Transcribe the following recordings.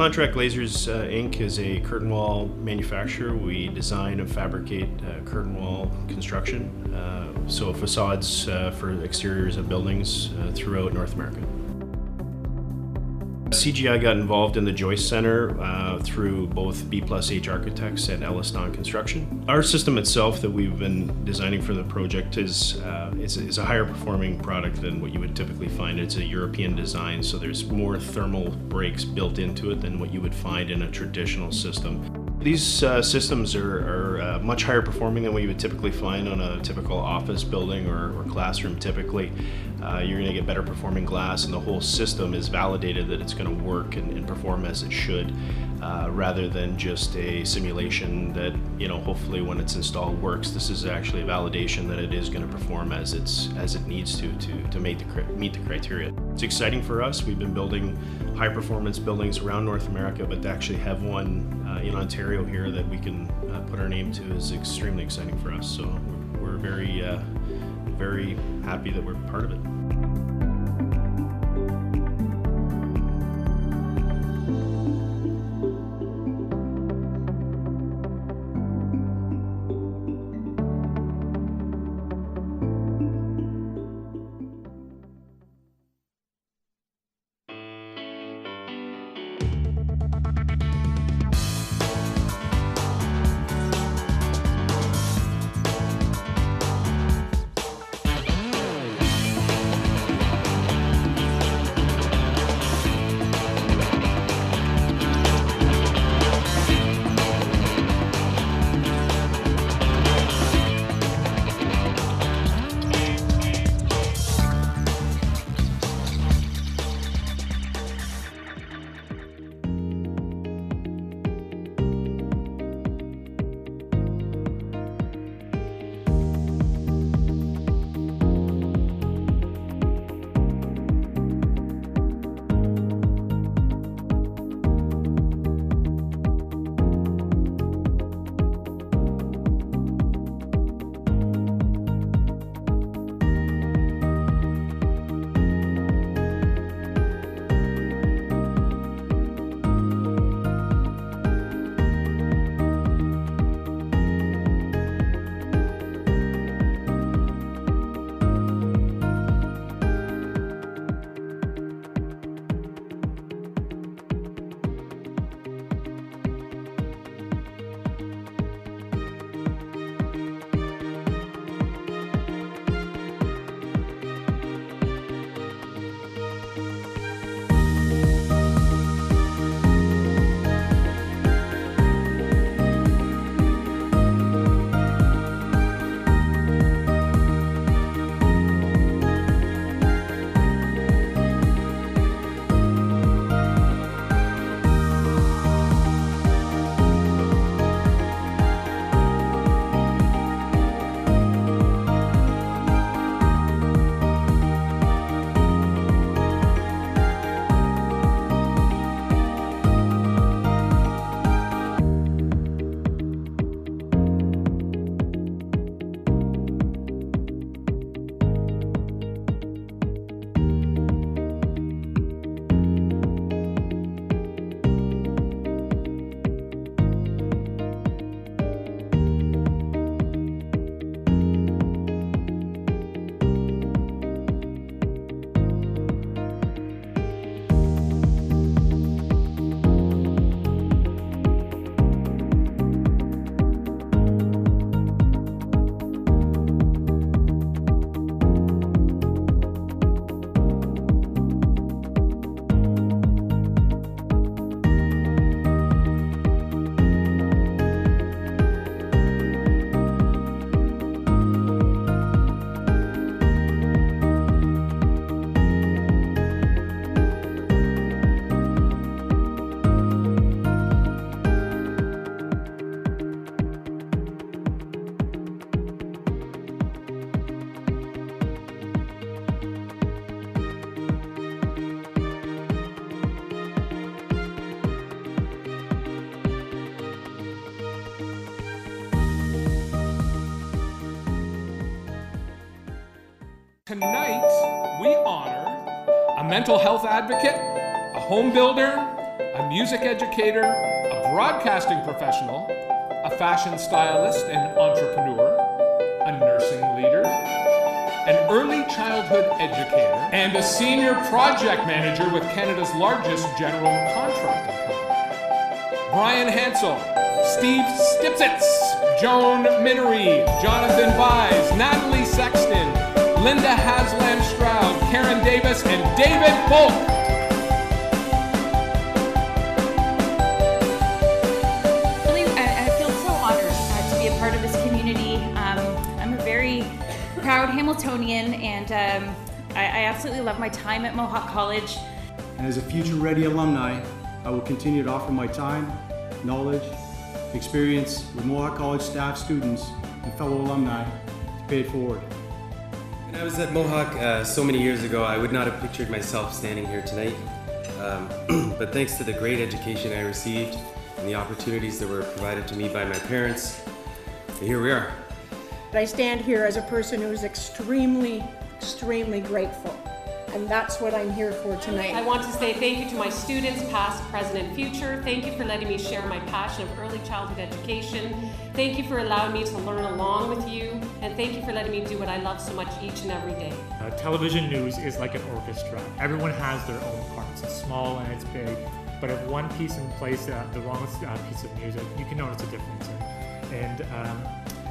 Contract Lasers Inc. is a curtain wall manufacturer. We design and fabricate curtain wall construction, so facades for exteriors of buildings throughout North America. CGI got involved in the Joyce Center through both B+H Architects and Elliston Construction. Our system itself that we've been designing for the project is a higher performing product than what you would typically find. It's a European design, so there's more thermal breaks built into it than what you would find in a traditional system. These systems are much higher performing than what you would typically find on a typical office building or classroom typically. You're going to get better performing glass, and the whole system is validated that it's going to work and perform as it should, rather than just a simulation that, hopefully when it's installed works. This is actually a validation that it is going to perform as it needs to meet the criteria. It's exciting for us. We've been building high performance buildings around North America, but to actually have one in Ontario here that we can put our name to is extremely exciting for us. So we're very happy that we're part of it. Tonight, we honor a mental health advocate, a home builder, a music educator, a broadcasting professional, a fashion stylist and entrepreneur, a nursing leader, an early childhood educator, and a senior project manager with Canada's largest general contracting company. Brian Hansel, Steve Stipsitz, Joan Minery, Jonathan Vise, Natalie Sexton, Linda Haslam Stroud, Karen Davis, and David Bolt. Part of this community. I'm a very proud Hamiltonian, and I absolutely love my time at Mohawk College. And as a future-ready alumni, I will continue to offer my time, knowledge, experience with Mohawk College staff, students, and fellow alumni to pay it forward. When I was at Mohawk so many years ago, I would not have pictured myself standing here tonight. But thanks to the great education I received and the opportunities that were provided to me by my parents, here we are. I stand here as a person who's extremely grateful. And that's what I'm here for tonight. I want to say thank you to my students, past, present, and future. Thank you for letting me share my passion of early childhood education. Thank you for allowing me to learn along with you. And thank you for letting me do what I love so much each and every day. Television news is like an orchestra. Everyone has their own parts. It's small and it's big. But if one piece in place, the wrong piece of music, you can notice a difference. And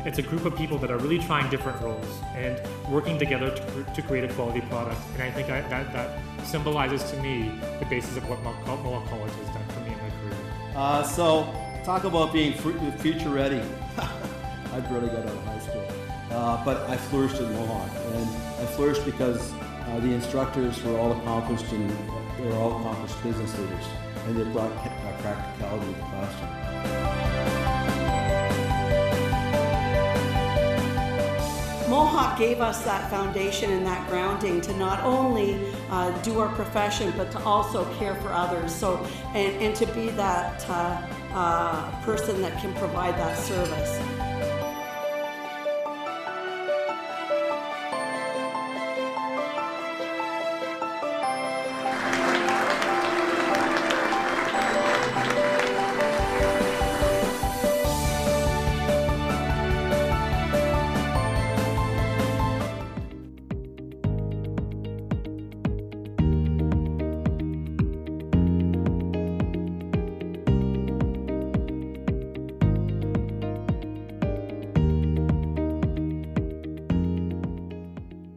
it's a group of people that are really trying different roles and working together to create a quality product. And I think that symbolizes to me the basis of what Mohawk College has done for me in my career. So, talk about being future ready. I barely got out of high school. But I flourished at Mohawk. And I flourished because the instructors were all accomplished business leaders. And they brought practicality to the classroom. Mohawk gave us that foundation and that grounding to not only do our profession, but to also care for others. So, and to be that person that can provide that service.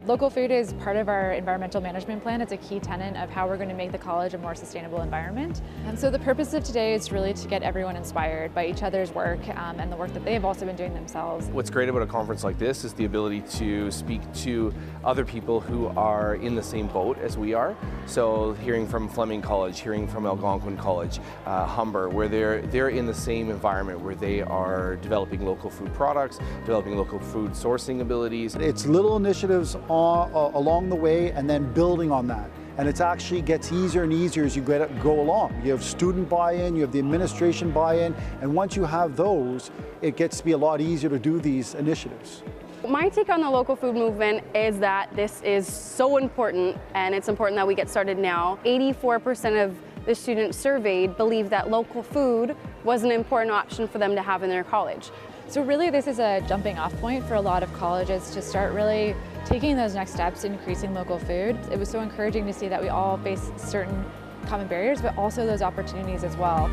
Local food is part of our environmental management plan. It's a key tenet of how we're going to make the college a more sustainable environment. And so the purpose of today is really to get everyone inspired by each other's work and the work that they've also been doing themselves. What's great about a conference like this is the ability to speak to other people who are in the same boat as we are. So hearing from Fleming College, hearing from Algonquin College, Humber, where they're in the same environment where they are developing local food products, developing local food sourcing abilities. It's little initiatives along the way and then building on that. And it actually gets easier and easier as you go along. You have student buy-in, you have the administration buy-in, and once you have those, it gets to be a lot easier to do these initiatives. My take on the local food movement is that this is so important, and it's important that we get started now. 84% of the students surveyed believe that local food was an important option for them to have in their college. So really this is a jumping off point for a lot of colleges to start really taking those next steps in increasing local food. It was so encouraging to see that we all face certain common barriers, but also those opportunities as well.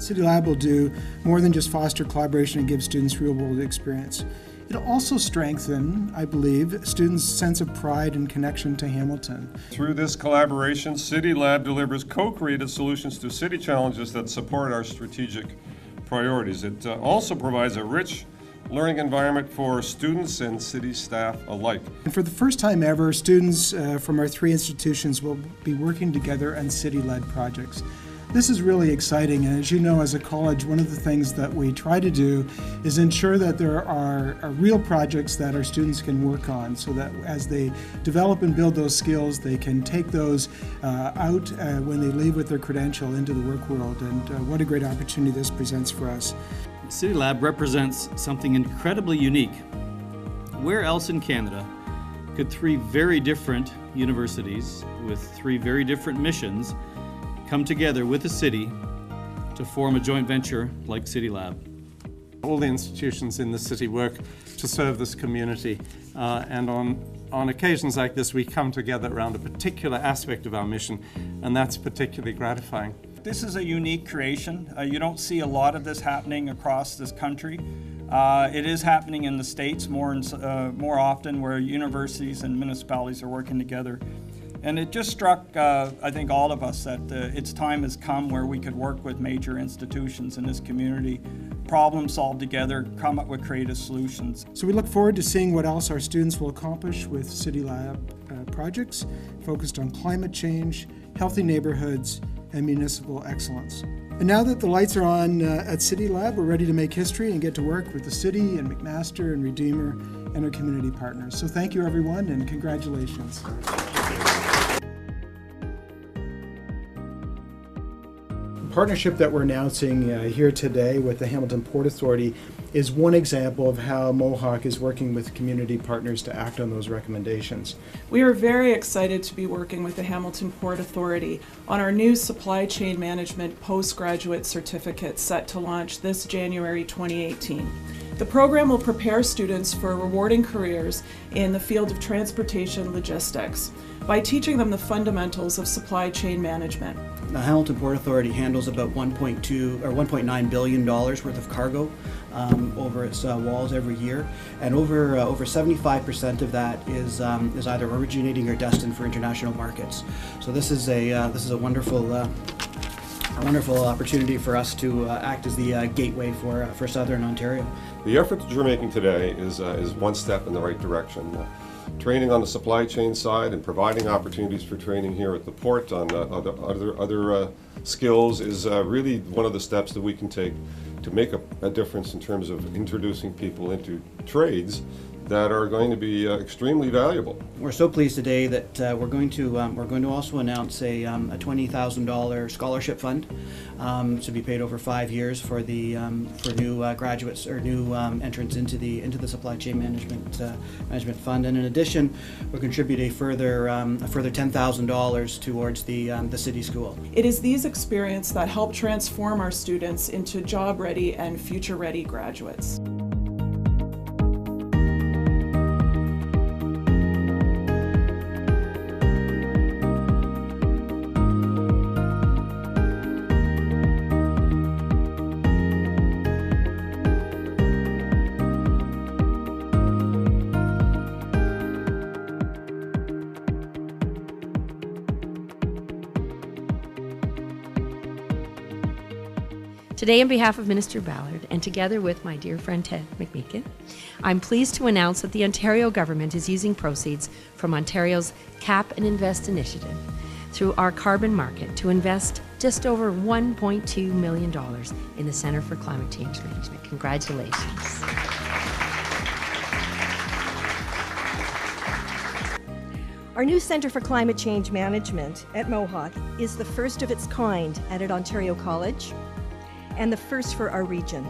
CityLab will do more than just foster collaboration and give students real-world experience. It'll also strengthen, I believe, students' sense of pride and connection to Hamilton. Through this collaboration, CityLab delivers co-created solutions to city challenges that support our strategic priorities. It also provides a rich learning environment for students and city staff alike. And for the first time ever, students from our 3 institutions will be working together on city-led projects. This is really exciting, and as you know, as a college, one of the things that we try to do is ensure that there are real projects that our students can work on, so that as they develop and build those skills, they can take those out when they leave with their credential into the work world, and what a great opportunity this presents for us. CityLab represents something incredibly unique. Where else in Canada could 3 very different universities with 3 very different missions come together with the city to form a joint venture like CityLab? All the institutions in the city work to serve this community, and on occasions like this we come together around a particular aspect of our mission, and that's particularly gratifying. This is a unique creation. You don't see a lot of this happening across this country. It is happening in the States more often, where universities and municipalities are working together. And it just struck, I think, all of us that its time has come where we could work with major institutions in this community, problem solve together, come up with creative solutions. So we look forward to seeing what else our students will accomplish with CityLab projects focused on climate change, healthy neighborhoods, and municipal excellence. And now that the lights are on at CityLab, we're ready to make history and get to work with the city and McMaster and Redeemer and our community partners. So thank you, everyone, and congratulations. The partnership that we're announcing here today with the Hamilton Port Authority is one example of how Mohawk is working with community partners to act on those recommendations. We are very excited to be working with the Hamilton Port Authority on our new supply chain management postgraduate certificate set to launch this January 2018. The program will prepare students for rewarding careers in the field of transportation logistics by teaching them the fundamentals of supply chain management. The Hamilton Port Authority handles about $1.9 billion worth of cargo over its walls every year, and over 75% of that is either originating or destined for international markets. So this is a wonderful opportunity for us to act as the gateway for Southern Ontario. The effort that you're making today is one step in the right direction. Training on the supply chain side and providing opportunities for training here at the port on other skills is really one of the steps that we can take to make a difference in terms of introducing people into trades that are going to be extremely valuable. We're so pleased today that we're going to also announce a $20,000 scholarship fund to be paid over 5 years for new graduates or new entrants into the supply chain management fund. And in addition, we'll contribute a further $10,000 towards the city school. It is these experiences that help transform our students into job-ready and future-ready graduates. Today, on behalf of Minister Ballard and together with my dear friend Ted McMeekin, I'm pleased to announce that the Ontario government is using proceeds from Ontario's Cap and Invest initiative through our carbon market to invest just over $1.2 million in the Centre for Climate Change Management. Congratulations. Our new Centre for Climate Change Management at Mohawk is the first of its kind at an Ontario college and the first for our region.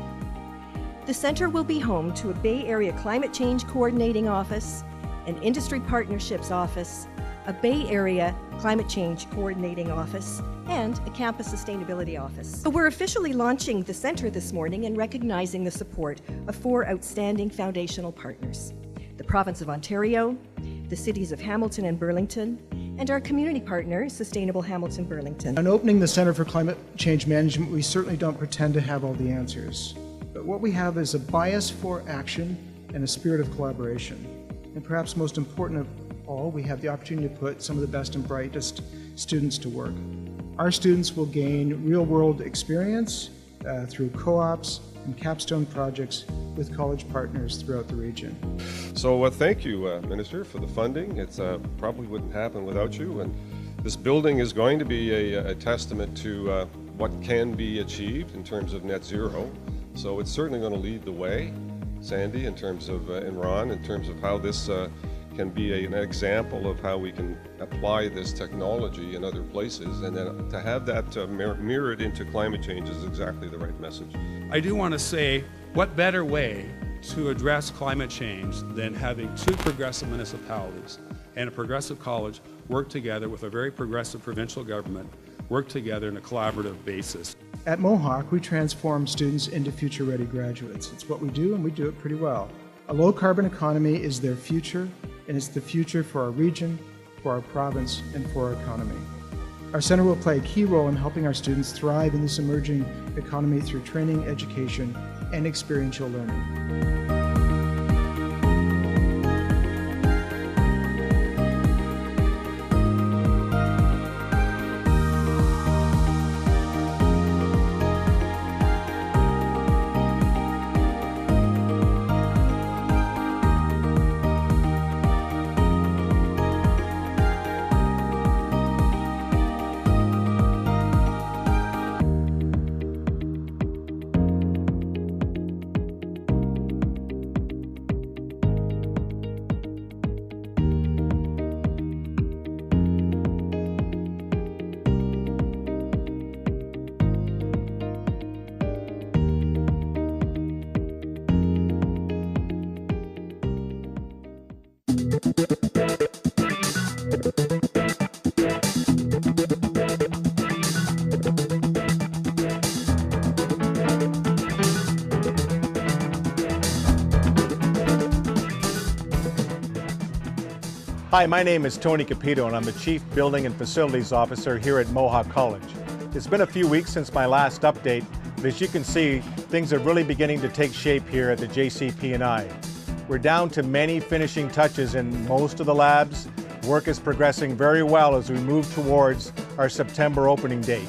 The centre will be home to a Bay Area Climate Change Coordinating Office, an Industry Partnerships Office, a Bay Area Climate Change Coordinating Office, and a Campus Sustainability Office. So we're officially launching the centre this morning and recognizing the support of 4 outstanding foundational partners: the Province of Ontario, the cities of Hamilton and Burlington, and our community partner, Sustainable Hamilton Burlington. On opening the Center for Climate Change Management, we certainly don't pretend to have all the answers. But what we have is a bias for action and a spirit of collaboration. And perhaps most important of all, we have the opportunity to put some of the best and brightest students to work. Our students will gain real-world experience through co-ops and capstone projects with college partners throughout the region. So thank you, Minister, for the funding. It probably wouldn't happen without you. And this building is going to be a testament to what can be achieved in terms of net zero. So it's certainly going to lead the way, Sandy, in terms of, and Ron, in terms of how this can be an example of how we can apply this technology in other places, and then to have that mirrored into climate change is exactly the right message. I do want to say, what better way to address climate change than having two progressive municipalities and a progressive college work together with a very progressive provincial government, work together on a collaborative basis. At Mohawk, we transform students into future-ready graduates. It's what we do, and we do it pretty well. A low-carbon economy is their future, and it's the future for our region, for our province, and for our economy. Our center will play a key role in helping our students thrive in this emerging economy through training, education, and experiential learning. Hi, my name is Tony Capito and I'm the Chief Building and Facilities Officer here at Mohawk College. It's been a few weeks since my last update, but as you can see, things are really beginning to take shape here at the JCP&I. We're down to many finishing touches in most of the labs. Work is progressing very well as we move towards our September opening date.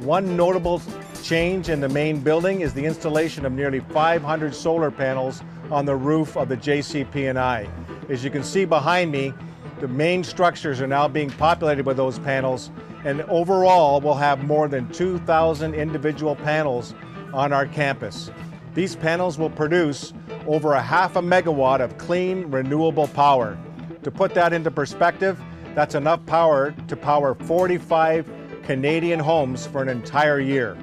One notable change in the main building is the installation of nearly 500 solar panels on the roof of the JCP&I. As you can see behind me, the main structures are now being populated with those panels, and overall we'll have more than 2,000 individual panels on our campus. These panels will produce over 0.5 megawatt of clean, renewable power. To put that into perspective, that's enough power to power 45 Canadian homes for an entire year.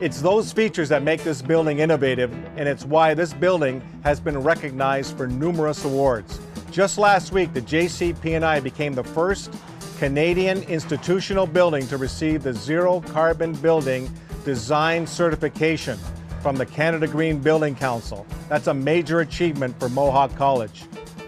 It's those features that make this building innovative, and it's why this building has been recognized for numerous awards. Just last week, the JCP&I became the first Canadian institutional building to receive the Zero Carbon Building Design Certification from the Canada Green Building Council. That's a major achievement for Mohawk College.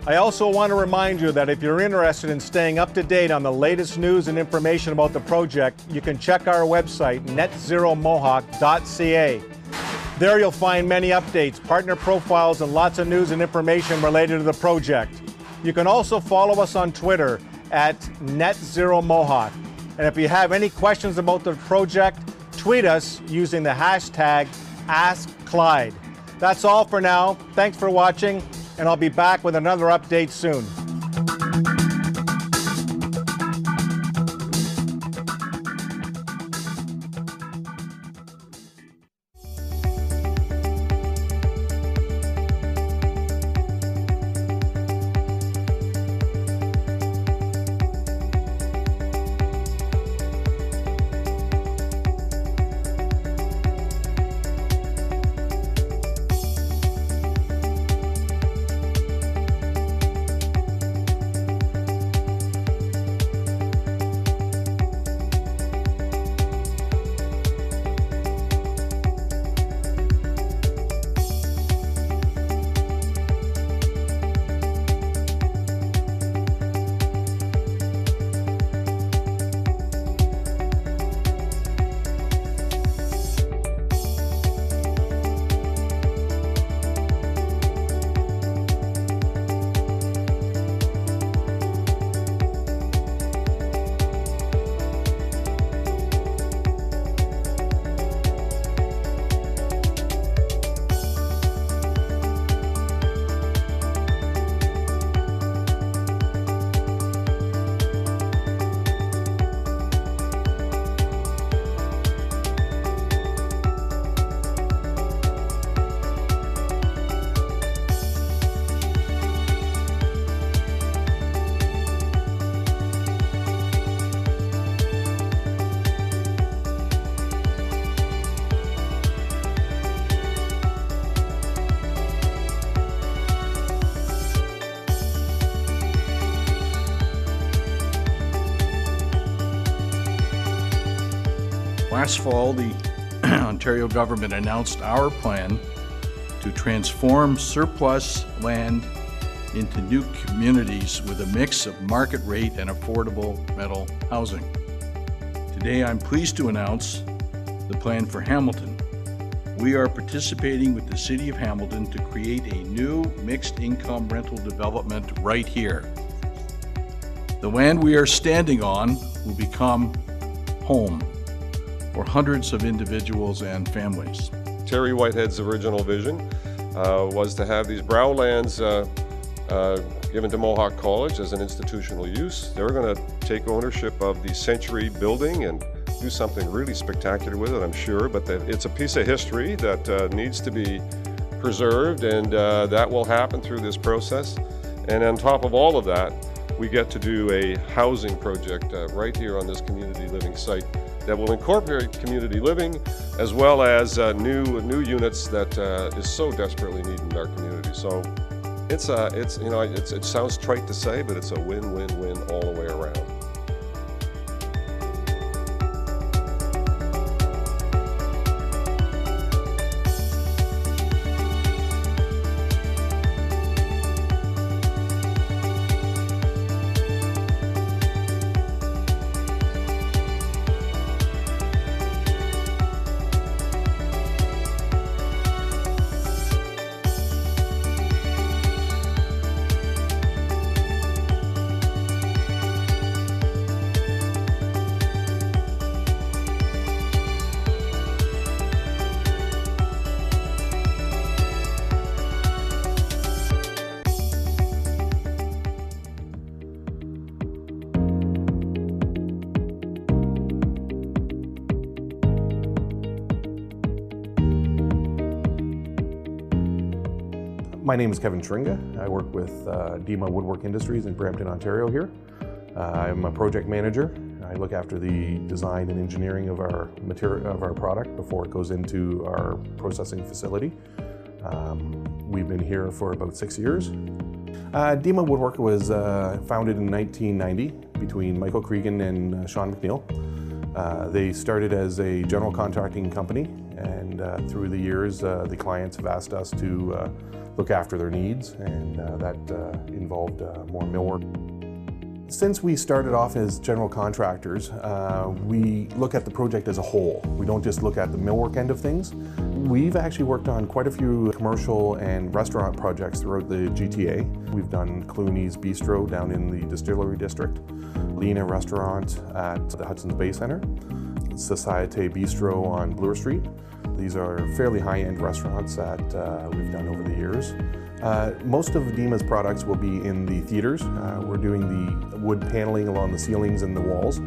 I also want to remind you that if you're interested in staying up to date on the latest news and information about the project, you can check our website, netzeromohawk.ca. There you'll find many updates, partner profiles, and lots of news and information related to the project. You can also follow us on Twitter at netzeromohawk. And if you have any questions about the project, tweet us using the hashtag AskClyde. That's all for now. Thanks for watching, and I'll be back with another update soon. Last fall, the Ontario government announced our plan to transform surplus land into new communities with a mix of market rate and affordable rental housing. Today, I'm pleased to announce the plan for Hamilton. We are participating with the City of Hamilton to create a new mixed-income rental development right here. The land we are standing on will become home for hundreds of individuals and families. Terry Whitehead's original vision was to have these brow lands given to Mohawk College as an institutional use. They're going to take ownership of the Century building and do something really spectacular with it, I'm sure, but it's a piece of history that needs to be preserved, and that will happen through this process. And on top of all of that, we get to do a housing project right here on this community living site that will incorporate community living as well as new units that is so desperately needed in our community. So it sounds trite to say, but it's a win-win-win all the way around. My name is Kevin Schringa. I work with DEMA Woodwork Industries in Brampton, Ontario here. I'm a project manager. I look after the design and engineering of our product before it goes into our processing facility. We've been here for about 6 years. DEMA Woodwork was founded in 1990 between Michael Cregan and Sean McNeil. They started as a general contracting company, and through the years the clients have asked us to look after their needs, and that involved more millwork. Since we started off as general contractors, we look at the project as a whole. We don't just look at the millwork end of things. We've actually worked on quite a few commercial and restaurant projects throughout the GTA. We've done Clooney's Bistro down in the Distillery District, Lena Restaurant at the Hudson's Bay Center, Societe Bistro on Bloor Street. These are fairly high-end restaurants that we've done over the years. Most of DEMA's products will be in the theaters. We're doing the wood paneling along the ceilings and the walls.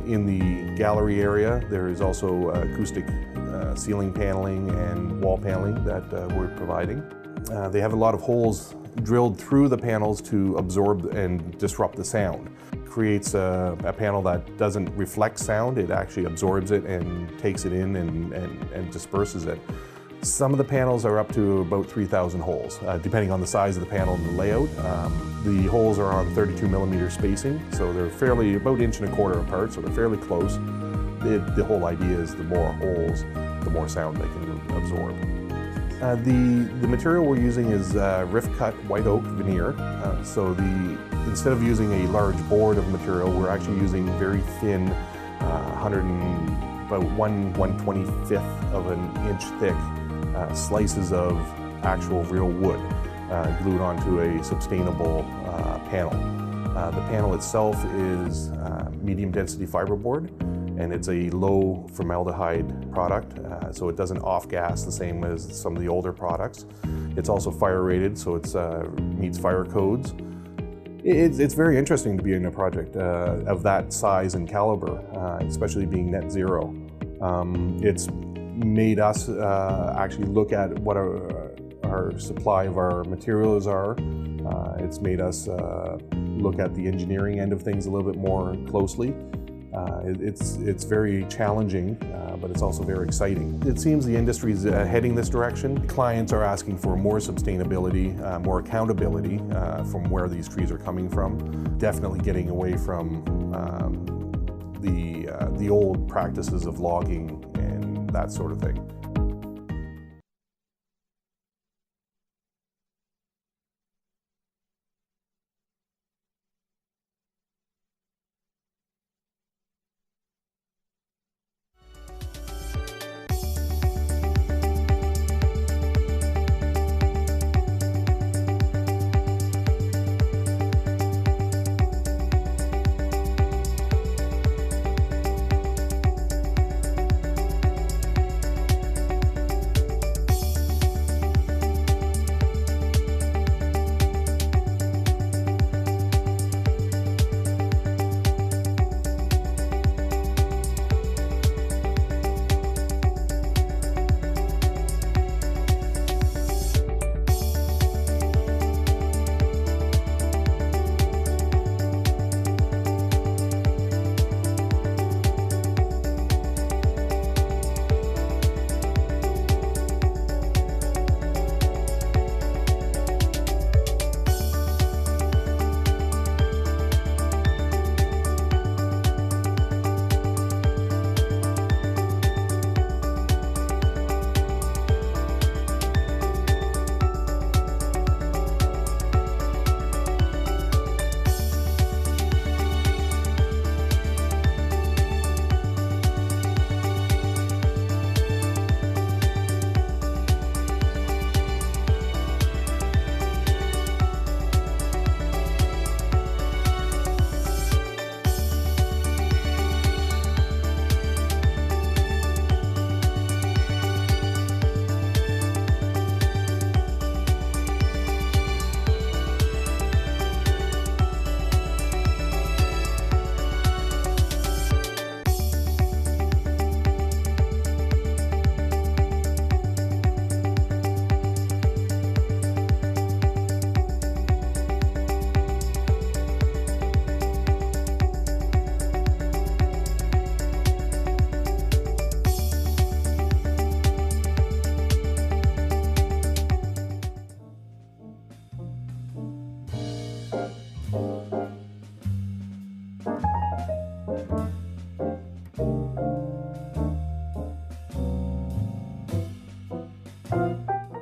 In the gallery area, there is also acoustic ceiling paneling and wall paneling that we're providing. They have a lot of holes drilled through the panels to absorb and disrupt the sound. Creates a panel that doesn't reflect sound. It actually absorbs it and takes it in and disperses it. Some of the panels are up to about 3,000 holes, depending on the size of the panel and the layout. The holes are on 32mm spacing, so they're fairly about 1.25 inches apart, so they're fairly close. The whole idea is the more holes, the more sound they can absorb. The material we're using is rift-cut white oak veneer. Instead of using a large board of material, we're actually using very thin, about 1/125th of an inch thick slices of actual real wood glued onto a sustainable panel. The panel itself is medium density fiberboard, and it's a low formaldehyde product, so it doesn't off-gas the same as some of the older products. It's also fire rated, so it meets fire codes. It's very interesting to be in a project of that size and caliber, especially being net zero. It's made us actually look at what our supply of our materials are. It's made us look at the engineering end of things a little bit more closely. It's very challenging, but it's also very exciting. It seems the industry is heading this direction. Clients are asking for more sustainability, more accountability from where these trees are coming from. Definitely getting away from the old practices of logging that sort of thing.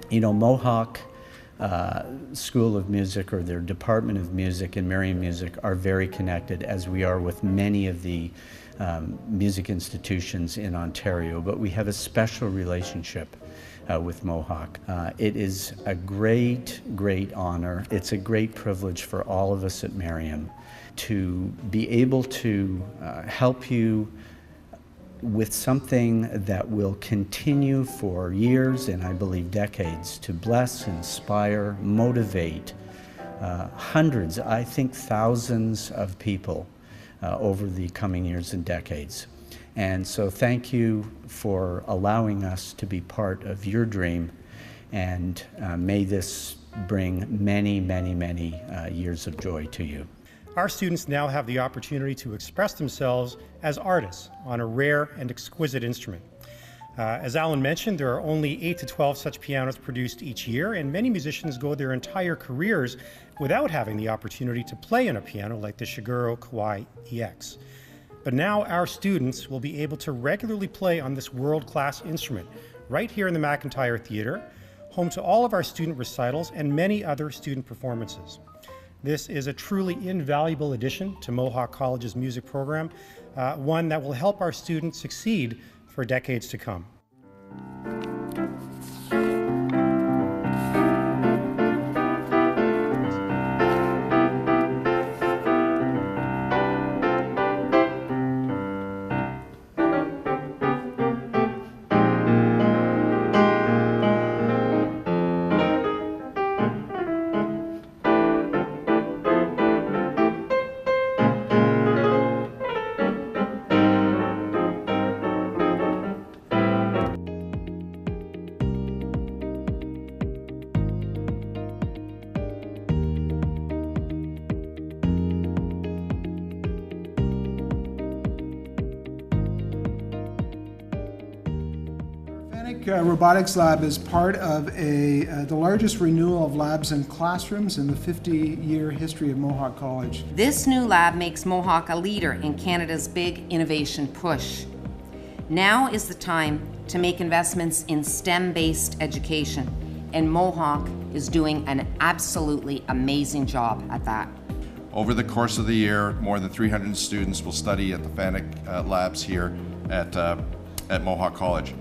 You know, Mohawk School of Music, or their Department of Music and Marian Music, are very connected, as we are with many of the music institutions in Ontario, but we have a special relationship with Mohawk. It is a great, great honor. It's a great privilege for all of us at Marian to be able to help you with something that will continue for years, and I believe decades, to bless, inspire, motivate hundreds, I think thousands of people over the coming years and decades. And so thank you for allowing us to be part of your dream, and may this bring many, many, many years of joy to you. Our students now have the opportunity to express themselves as artists on a rare and exquisite instrument. As Alan mentioned, there are only 8 to 12 such pianos produced each year, and many musicians go their entire careers without having the opportunity to play on a piano like the Shigeru Kawai EX. But now our students will be able to regularly play on this world-class instrument right here in the McIntyre Theatre, home to all of our student recitals and many other student performances. This is a truly invaluable addition to Mohawk College's music program, one that will help our students succeed for decades to come. Robotics Lab is part of the largest renewal of labs and classrooms in the 50-year history of Mohawk College. This new lab makes Mohawk a leader in Canada's big innovation push. Now is the time to make investments in STEM-based education, and Mohawk is doing an absolutely amazing job at that. Over the course of the year, more than 300 students will study at the FANUC labs here at Mohawk College.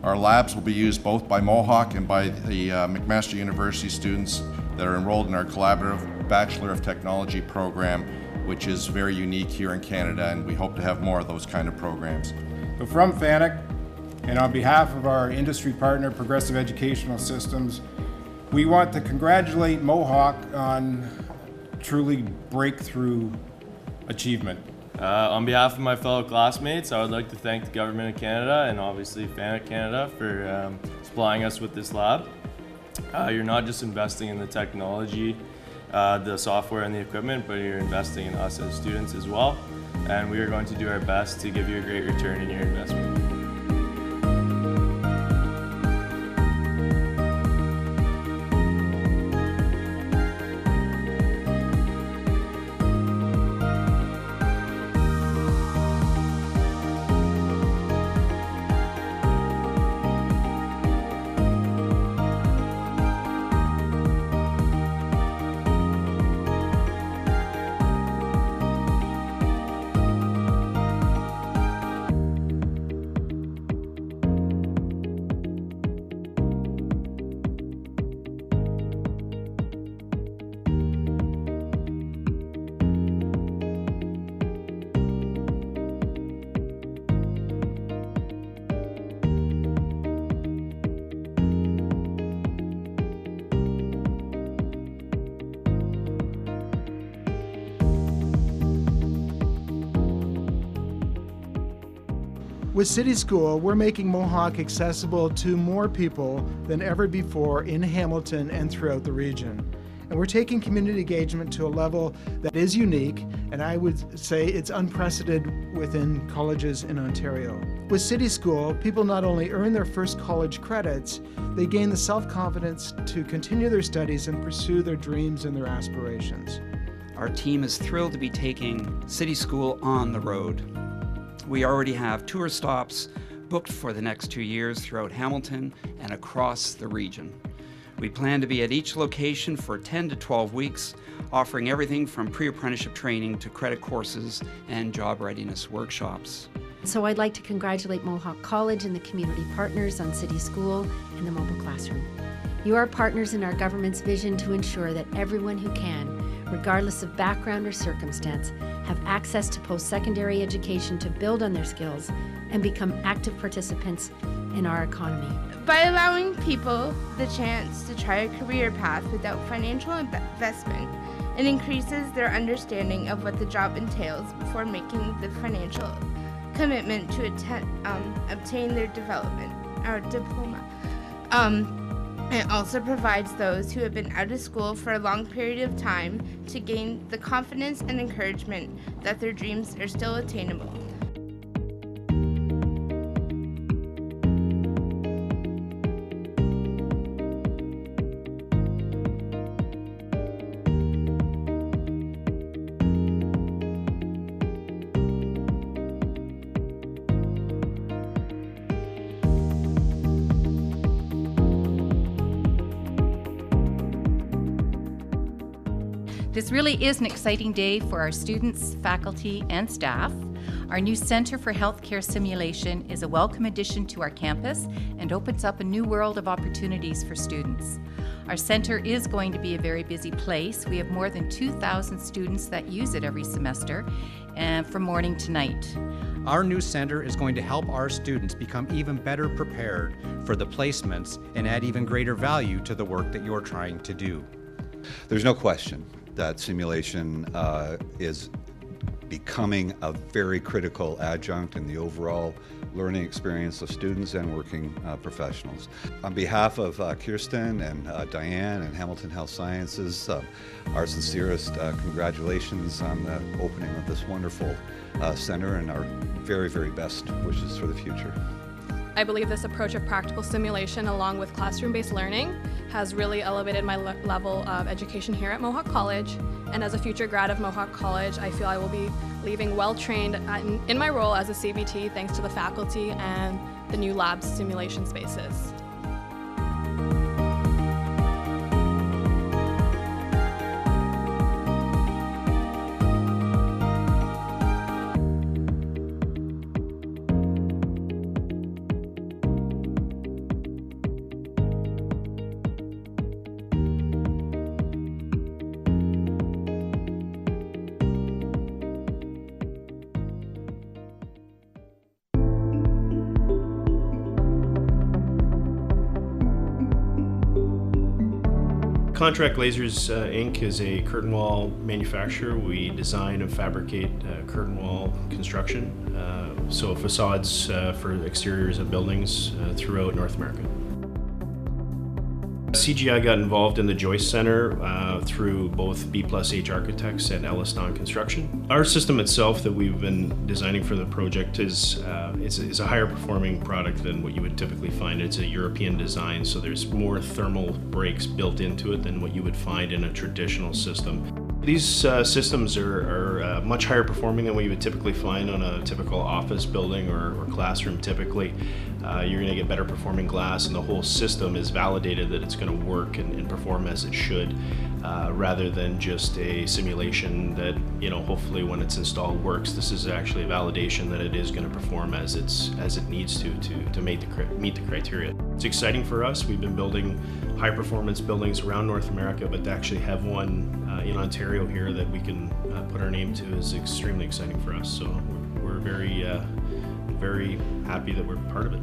Our labs will be used both by Mohawk and by the McMaster University students that are enrolled in our collaborative Bachelor of Technology program, which is very unique here in Canada, and we hope to have more of those kind of programs. So from FANUC, and on behalf of our industry partner, Progressive Educational Systems, we want to congratulate Mohawk on truly breakthrough achievement. On behalf of my fellow classmates, I would like to thank the Government of Canada and obviously FANUC Canada for supplying us with this lab. You're not just investing in the technology, the software and the equipment, but you're investing in us as students as well. And we are going to do our best to give you a great return in your investment. With City School, we're making Mohawk accessible to more people than ever before in Hamilton and throughout the region. And we're taking community engagement to a level that is unique, and I would say it's unprecedented within colleges in Ontario. With City School, people not only earn their first college credits, they gain the self-confidence to continue their studies and pursue their dreams and their aspirations. Our team is thrilled to be taking City School on the road. We already have tour stops booked for the next 2 years throughout Hamilton and across the region. We plan to be at each location for 10 to 12 weeks, offering everything from pre-apprenticeship training to credit courses and job readiness workshops. So I'd like to congratulate Mohawk College and the community partners on City School and the mobile classroom. You are partners in our government's vision to ensure that everyone who can, regardless of background or circumstance, have access to post-secondary education to build on their skills and become active participants in our economy. By allowing people the chance to try a career path without financial investment, it increases their understanding of what the job entails before making the financial commitment to obtain their diploma. It also provides those who have been out of school for a long period of time to gain the confidence and encouragement that their dreams are still attainable. This really is an exciting day for our students, faculty, and staff. Our new Center for Healthcare Simulation is a welcome addition to our campus and opens up a new world of opportunities for students. Our center is going to be a very busy place. We have more than 2,000 students that use it every semester, and from morning to night. Our new center is going to help our students become even better prepared for the placements and add even greater value to the work that you're trying to do. There's no question that simulation is becoming a very critical adjunct in the overall learning experience of students and working professionals. On behalf of Kirsten and Diane and Hamilton Health Sciences, our sincerest congratulations on the opening of this wonderful center and our very, very best wishes for the future. I believe this approach of practical simulation along with classroom-based learning has really elevated my level of education here at Mohawk College. And as a future grad of Mohawk College, I feel I will be leaving well-trained in my role as a CBT thanks to the faculty and the new lab simulation spaces. Contract Lasers Inc. is a curtain wall manufacturer. We design and fabricate curtain wall construction, so facades for exteriors of buildings throughout North America. CGI got involved in the Joyce Center through both B+H Architects and Elliston Construction. Our system itself that we've been designing for the project is a higher performing product than what you would typically find. It's a European design, so there's more thermal breaks built into it than what you would find in a traditional system. These systems are much higher performing than what you would typically find on a typical office building or classroom typically. You're going to get better performing glass, and the whole system is validated that it's going to work and perform as it should, rather than just a simulation that, you know, hopefully when it's installed works. This is actually a validation that it is going to perform as it needs to meet the criteria. It's exciting for us. We've been building high performance buildings around North America, but to actually have one in Ontario here that we can put our name to is extremely exciting for us. So we're very very happy that we're part of it.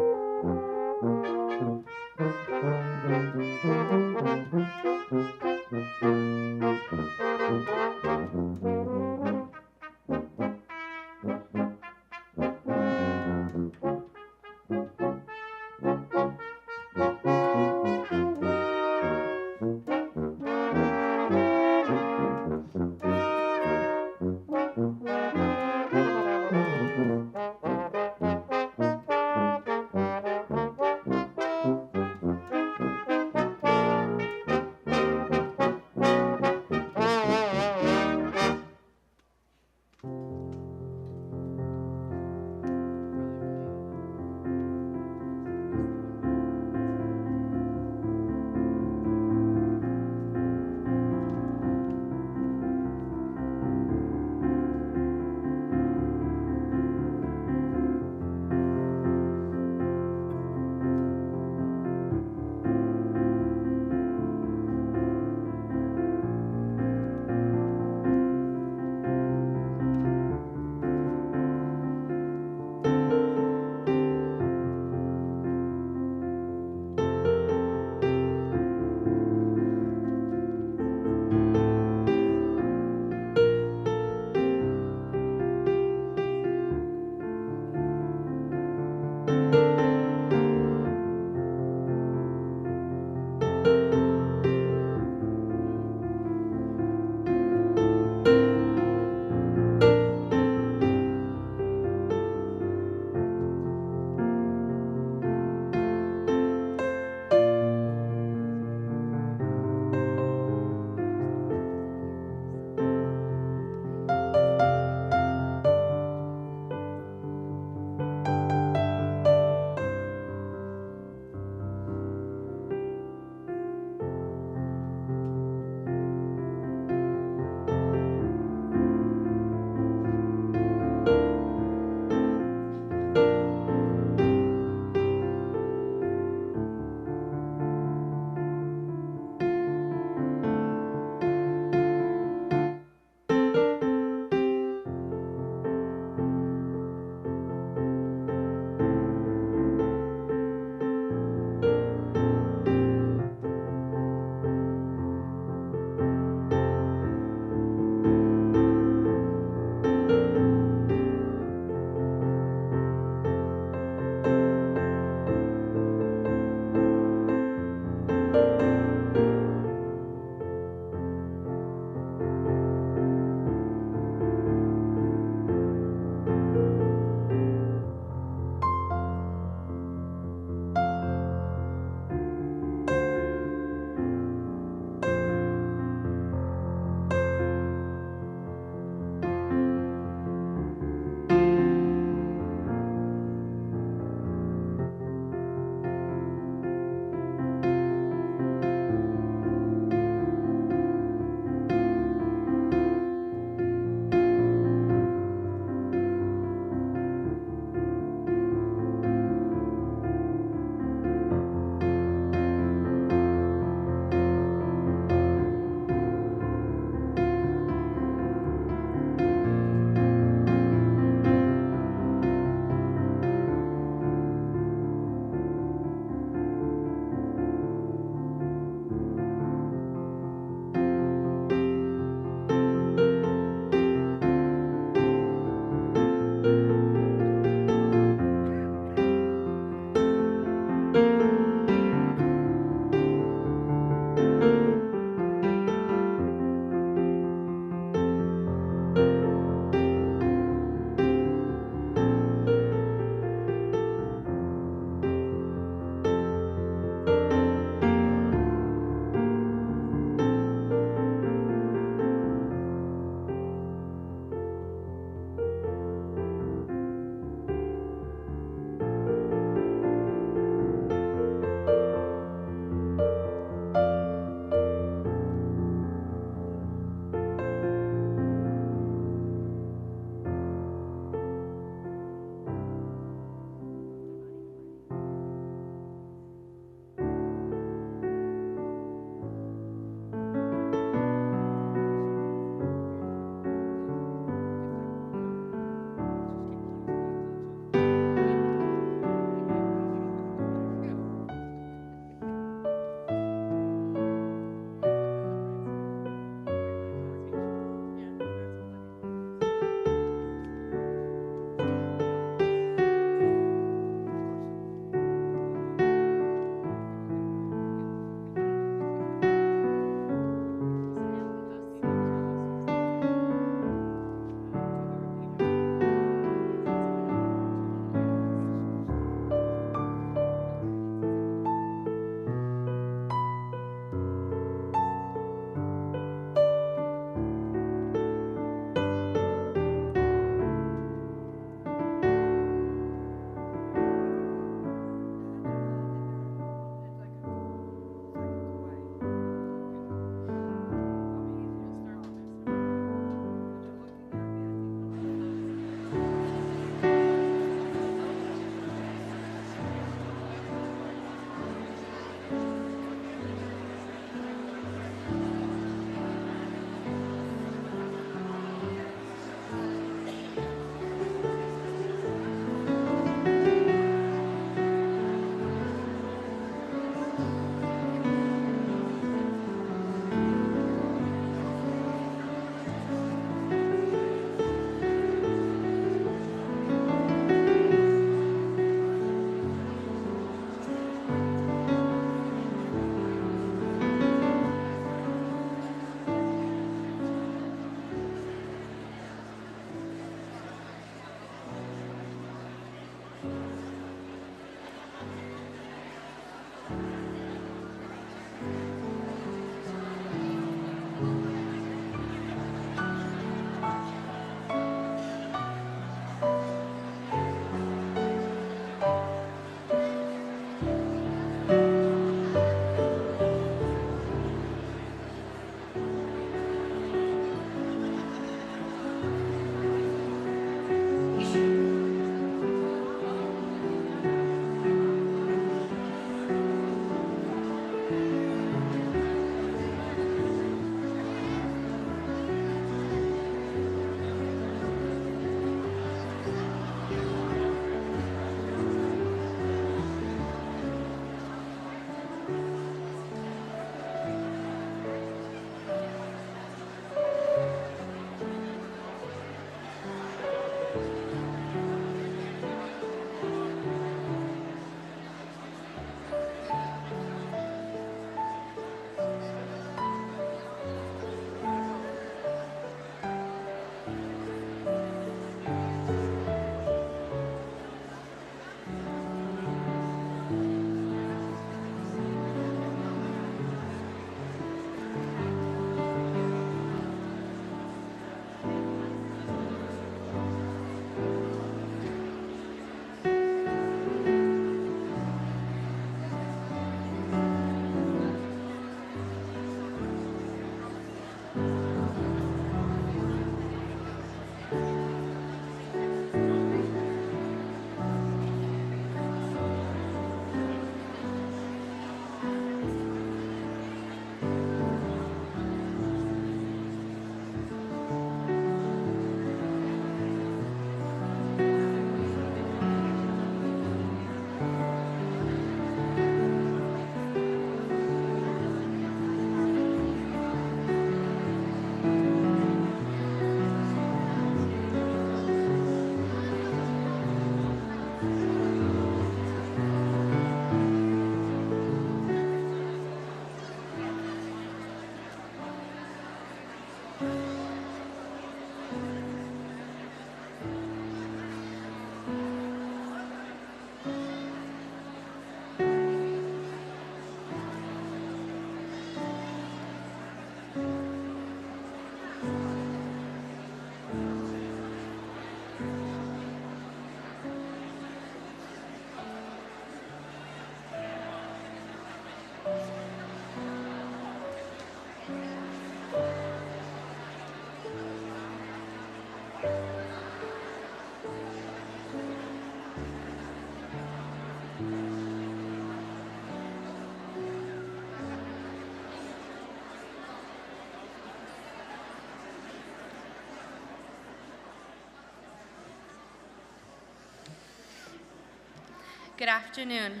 Good afternoon,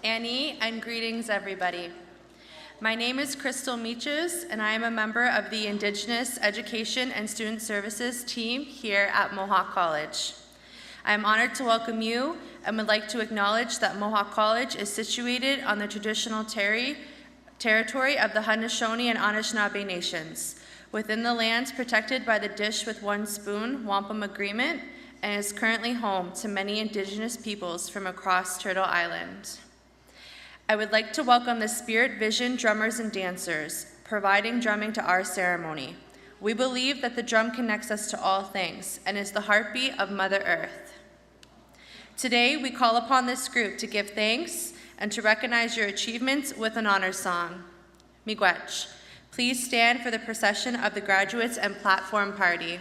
Annie, and greetings, everybody. My name is Crystal Meaches, and I am a member of the Indigenous Education and Student Services team here at Mohawk College. I am honored to welcome you and would like to acknowledge that Mohawk College is situated on the traditional territory of the Haudenosaunee and Anishinaabe nations, within the lands protected by the Dish with One Spoon Wampum Agreement, and is currently home to many Indigenous peoples from across Turtle Island. I would like to welcome the Spirit Vision drummers and dancers, providing drumming to our ceremony. We believe that the drum connects us to all things and is the heartbeat of Mother Earth. Today, we call upon this group to give thanks and to recognize your achievements with an honor song. Miigwech, please stand for the procession of the graduates and platform party.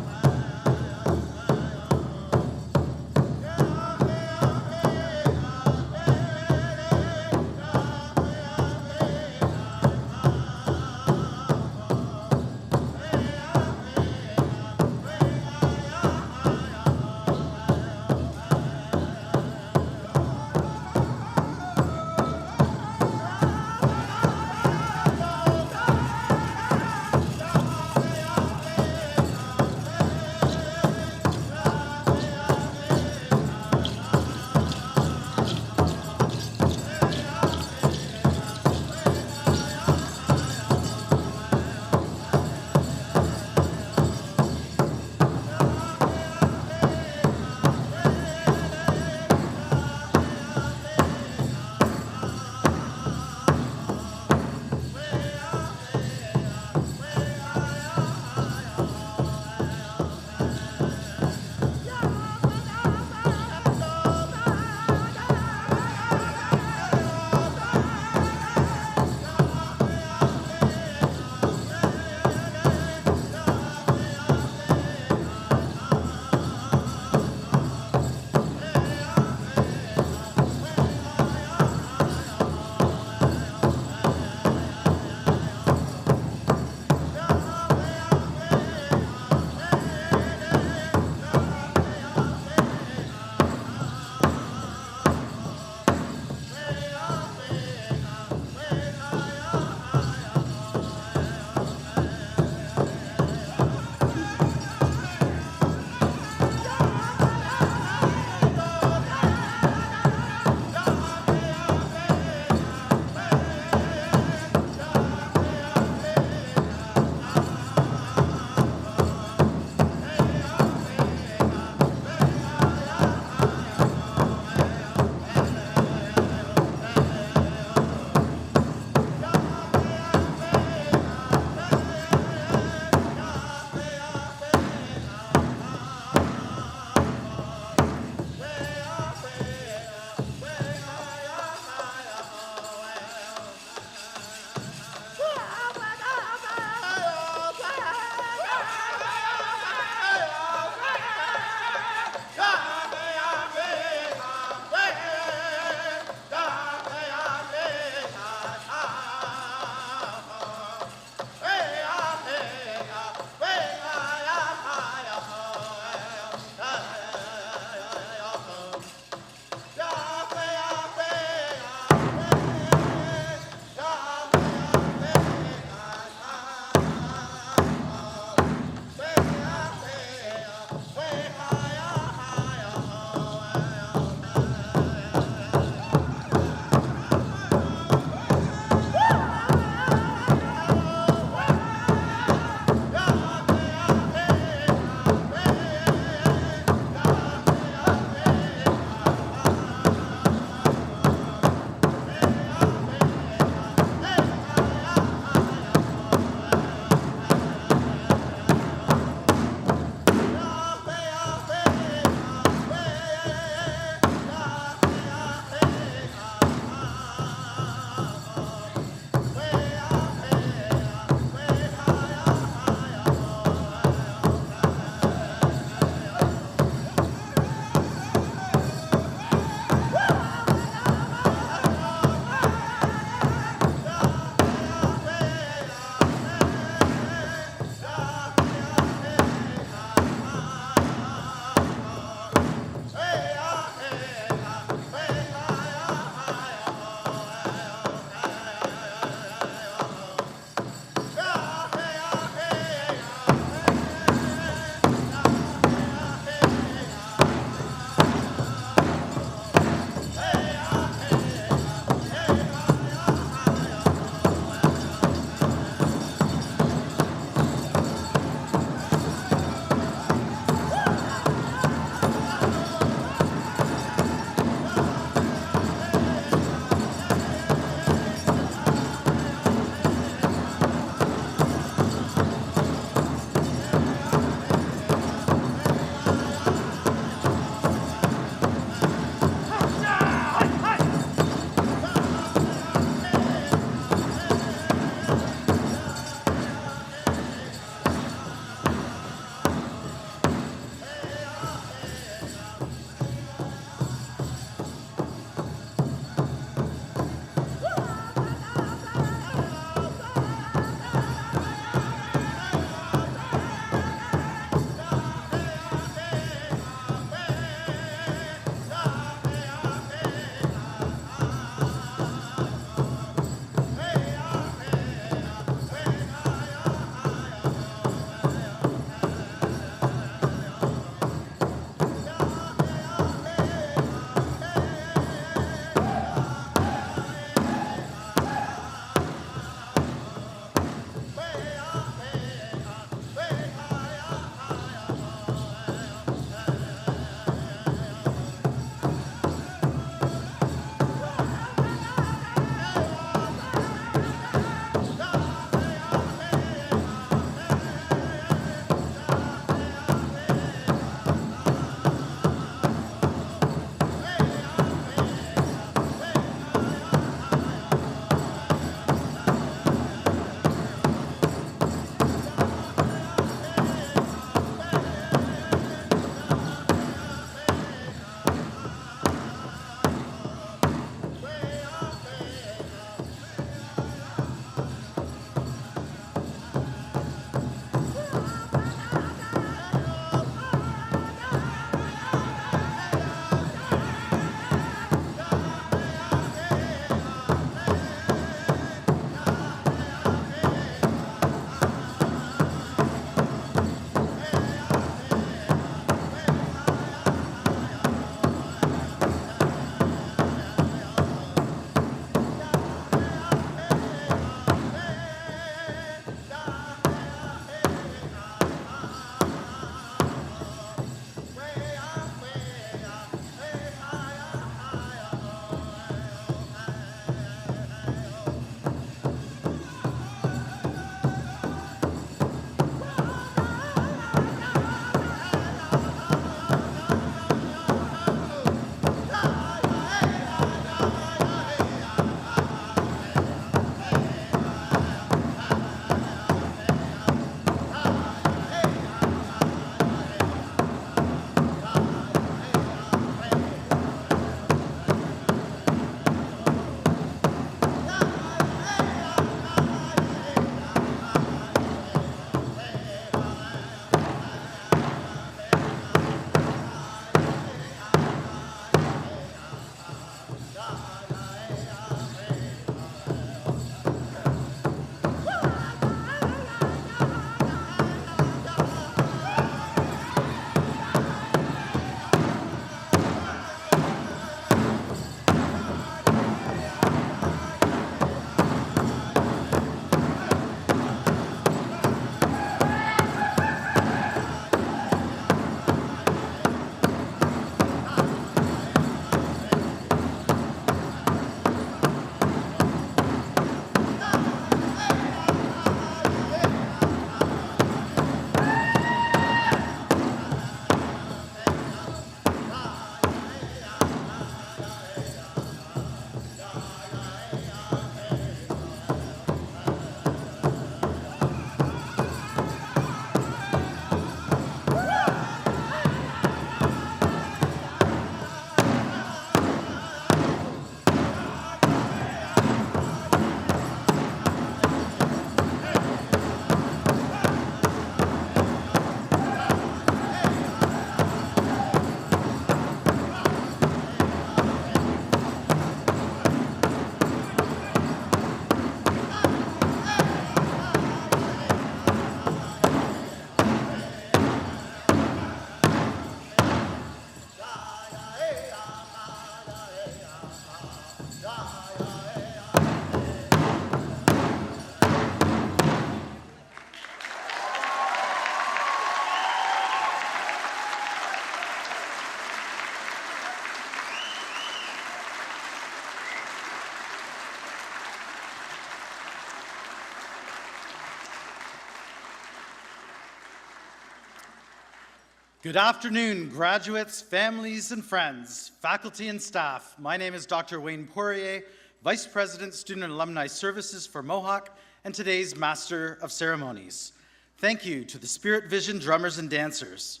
Good afternoon, graduates, families, and friends, faculty and staff. My name is Dr. Wayne Poirier, Vice President, Student and Alumni Services for Mohawk, and today's Master of Ceremonies. Thank you to the Spirit Vision drummers and dancers.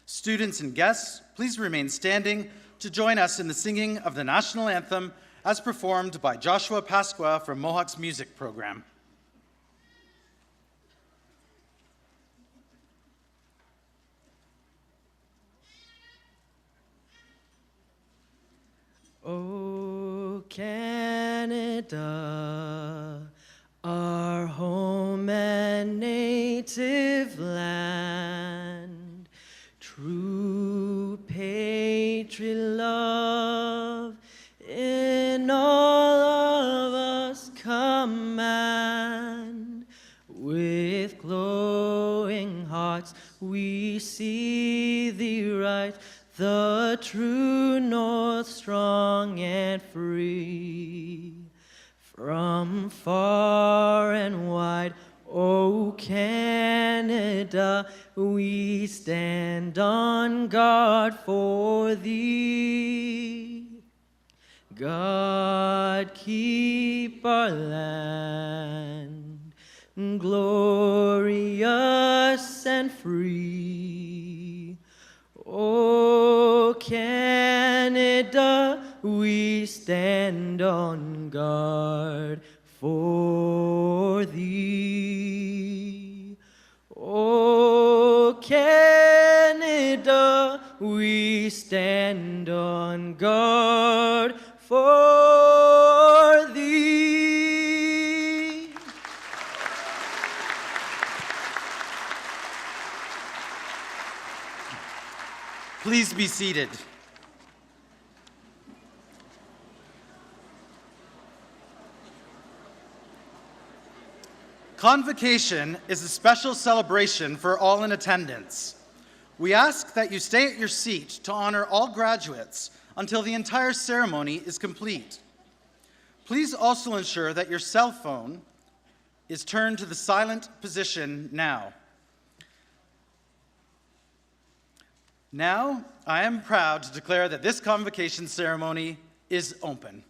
Students and guests, please remain standing to join us in the singing of the National Anthem as performed by Joshua Pasqua from Mohawk's music program. Oh, Canada, our home and native land, true patriot love in all of us command. With glowing hearts we see thee rise, the true north, strong and free. From far and wide, O Canada, we stand on guard for thee. God keep our land glorious and free. O Canada, we stand on guard for thee. O Canada, we stand on guard for thee. Please be seated. Convocation is a special celebration for all in attendance. We ask that you stay at your seat to honor all graduates until the entire ceremony is complete. Please also ensure that your cell phone is turned to the silent position now. Now, I am proud to declare that this convocation ceremony is open.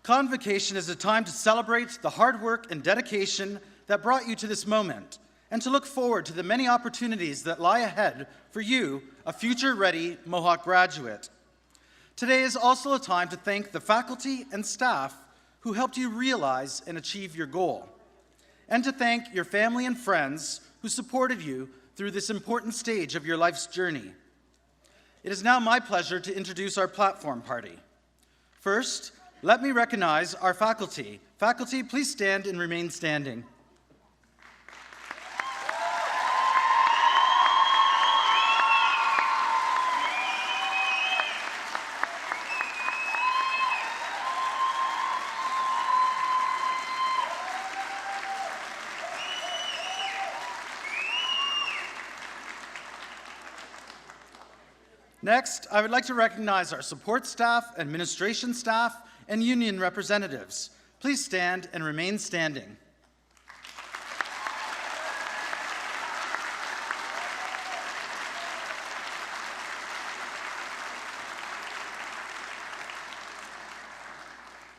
Convocation is a time to celebrate the hard work and dedication that brought you to this moment, and to look forward to the many opportunities that lie ahead for you, a future-ready Mohawk graduate. Today is also a time to thank the faculty and staff who helped you realize and achieve your goal, and to thank your family and friends who supported you through this important stage of your life's journey. It is now my pleasure to introduce our platform party. First, let me recognize our faculty. Faculty, please stand and remain standing. Next, I would like to recognize our support staff, administration staff, and union representatives. Please stand and remain standing.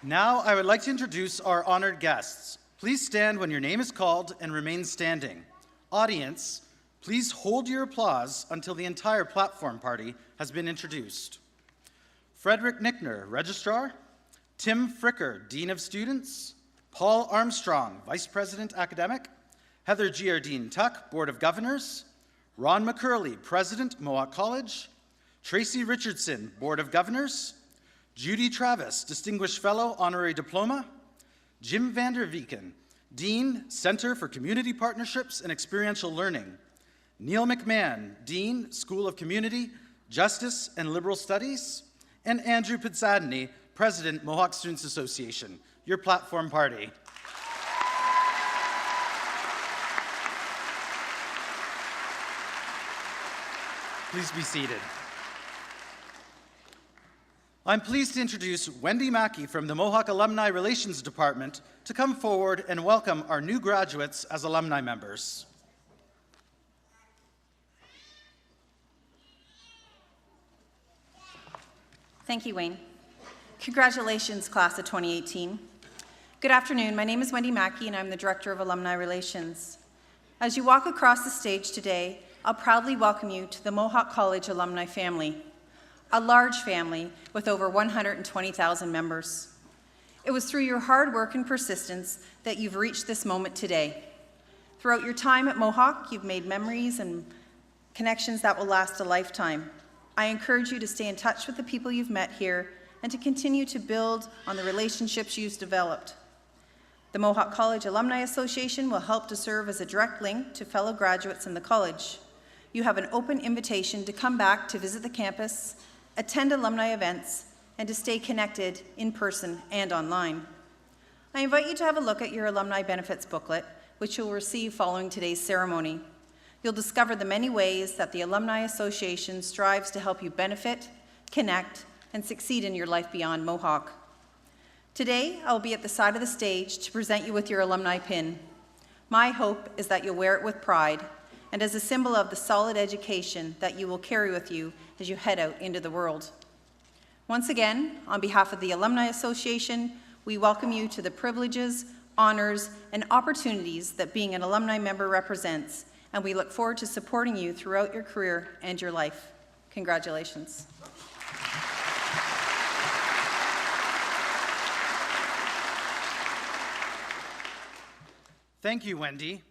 Now, I would like to introduce our honored guests. Please stand when your name is called and remain standing. Audience, please hold your applause until the entire platform party has been introduced. Frederick Nickner, Registrar. Tim Fricker, Dean of Students. Paul Armstrong, Vice President Academic. Heather Giardine-Tuck, Board of Governors. Ron McCurley, President, Mohawk College. Tracy Richardson, Board of Governors. Judy Travis, Distinguished Fellow, Honorary Diploma. Jim Vanderveken, Dean, Center for Community Partnerships and Experiential Learning. Neil McMahon, Dean, School of Community, Justice and Liberal Studies. And Andrew Pitsadney, President, Mohawk Students Association. Your platform party. Please be seated. I'm pleased to introduce Wendy Mackey from the Mohawk Alumni Relations Department to come forward and welcome our new graduates as alumni members. Thank you, Wayne. Congratulations, class of 2018. Good afternoon. My name is Wendy Mackey, and I'm the Director of Alumni Relations. As you walk across the stage today, I'll proudly welcome you to the Mohawk College alumni family, a large family with over 120,000 members. It was through your hard work and persistence that you've reached this moment today. Throughout your time at Mohawk, you've made memories and connections that will last a lifetime. I encourage you to stay in touch with the people you've met here and to continue to build on the relationships you've developed. The Mohawk College Alumni Association will help to serve as a direct link to fellow graduates in the college. You have an open invitation to come back to visit the campus, attend alumni events, and to stay connected in person and online. I invite you to have a look at your alumni benefits booklet, which you'll receive following today's ceremony. You'll discover the many ways that the Alumni Association strives to help you benefit, connect, and succeed in your life beyond Mohawk. Today, I will be at the side of the stage to present you with your alumni pin. My hope is that you'll wear it with pride and as a symbol of the solid education that you will carry with you as you head out into the world. Once again, on behalf of the Alumni Association, we welcome you to the privileges, honors, and opportunities that being an alumni member represents, and we look forward to supporting you throughout your career and your life. Congratulations. Thank you, Wendy.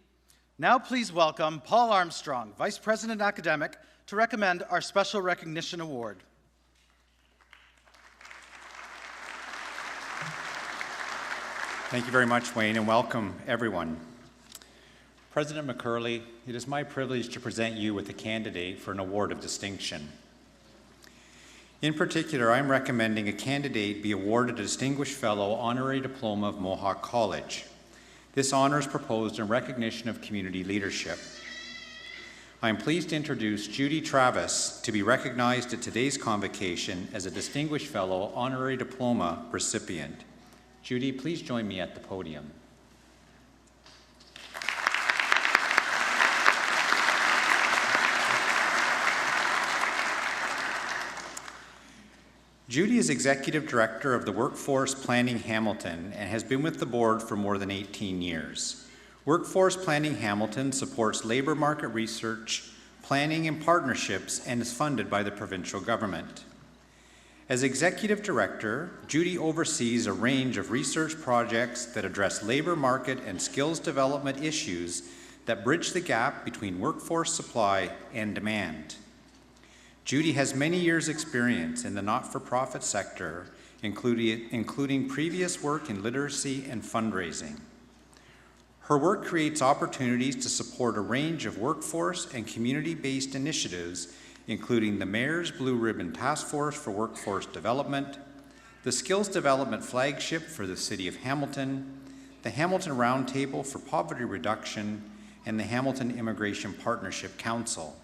Now please welcome Paul Armstrong, Vice President Academic, to recommend our Special Recognition Award. Thank you very much, Wayne, and welcome everyone. President McCurley, it is my privilege to present you with a candidate for an award of distinction. In particular, I'm recommending a candidate be awarded a Distinguished Fellow Honorary Diploma of Mohawk College. This honor is proposed in recognition of community leadership. I am pleased to introduce Judy Travis to be recognized at today's convocation as a Distinguished Fellow Honorary Diploma recipient. Judy, please join me at the podium. Judy is Executive Director of the Workforce Planning Hamilton and has been with the board for more than 18 years. Workforce Planning Hamilton supports labor market research, planning, and partnerships and is funded by the provincial government. As Executive Director, Judy oversees a range of research projects that address labor market and skills development issues that bridge the gap between workforce supply and demand. Judy has many years' experience in the not-for-profit sector, including previous work in literacy and fundraising. Her work creates opportunities to support a range of workforce and community-based initiatives, including the Mayor's Blue Ribbon Task Force for Workforce Development, the Skills Development Flagship for the City of Hamilton, the Hamilton Roundtable for Poverty Reduction, and the Hamilton Immigration Partnership Council.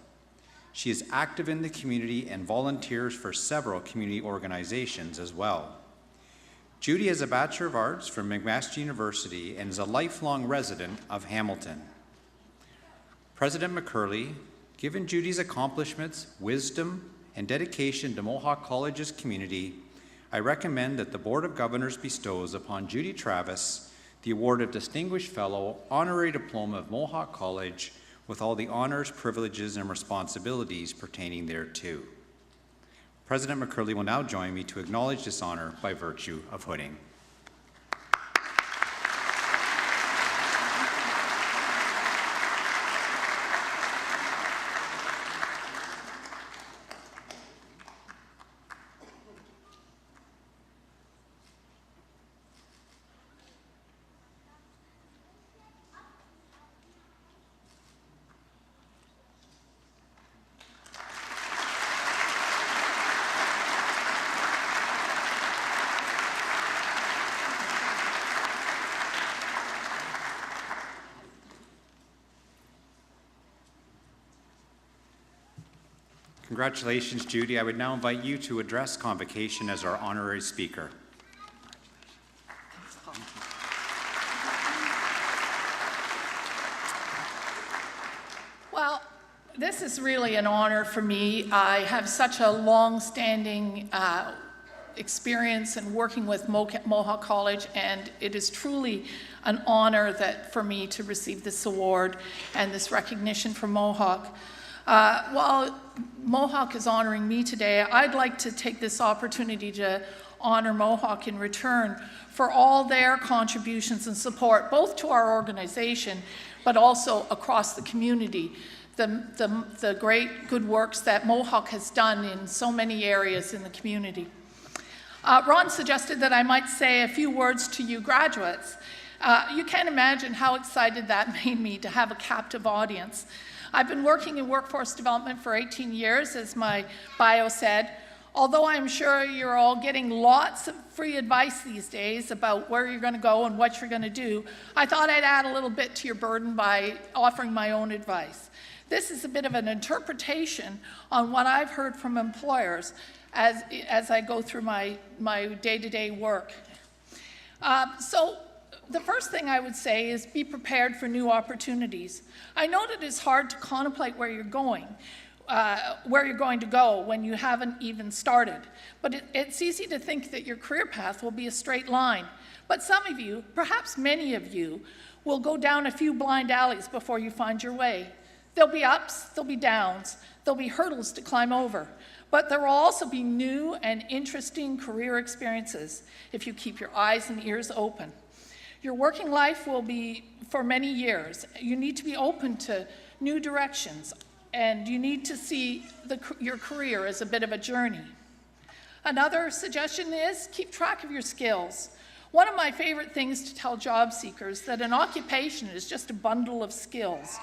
She is active in the community and volunteers for several community organizations as well. Judy has a Bachelor of Arts from McMaster University and is a lifelong resident of Hamilton. President McCurley, given Judy's accomplishments, wisdom, and dedication to Mohawk College's community, I recommend that the Board of Governors bestows upon Judy Travis the award of Distinguished Fellow Honorary Diploma of Mohawk College with all the honors, privileges, and responsibilities pertaining thereto. President McCurley will now join me to acknowledge this honor by virtue of hooding. Congratulations, Judy. I would now invite you to address Convocation as our honorary speaker. Well, this is really an honor for me. I have such a long-standing experience in working with Mohawk College, and it is truly an honor for me to receive this award and this recognition from Mohawk. While Mohawk is honoring me today, I'd like to take this opportunity to honor Mohawk in return for all their contributions and support, both to our organization, but also across the community. The great good works that Mohawk has done in so many areas in the community. Ron suggested that I might say a few words to you graduates. You can't imagine how excited that made me to have a captive audience. I've been working in workforce development for 18 years, as my bio said. Although I'm sure you're all getting lots of free advice these days about where you're going to go and what you're going to do, I thought I'd add a little bit to your burden by offering my own advice. This is a bit of an interpretation on what I've heard from employers as I go through my day-to-day work. So the first thing I would say is be prepared for new opportunities. I know that it's hard to contemplate where you're going to go when you haven't even started. But it's easy to think that your career path will be a straight line. But some of you, perhaps many of you, will go down a few blind alleys before you find your way. There'll be ups, there'll be downs, there'll be hurdles to climb over. But there will also be new and interesting career experiences if you keep your eyes and ears open. Your working life will be for many years. You need to be open to new directions, and you need to see your career as a bit of a journey. Another suggestion is keep track of your skills. One of my favorite things to tell job seekers is that an occupation is just a bundle of skills.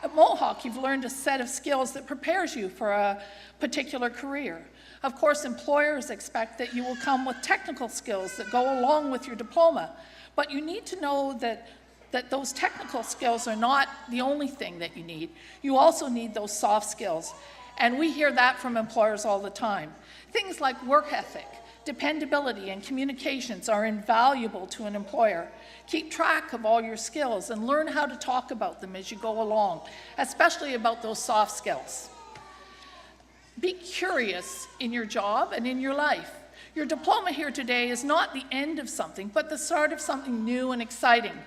At Mohawk, you've learned a set of skills that prepares you for a particular career. Of course, employers expect that you will come with technical skills that go along with your diploma, but you need to know that those technical skills are not the only thing that you need. You also need those soft skills, and we hear that from employers all the time. Things like work ethic, dependability, and communications are invaluable to an employer. Keep track of all your skills and learn how to talk about them as you go along, especially about those soft skills. Be curious in your job and in your life. Your diploma here today is not the end of something, but the start of something new and exciting.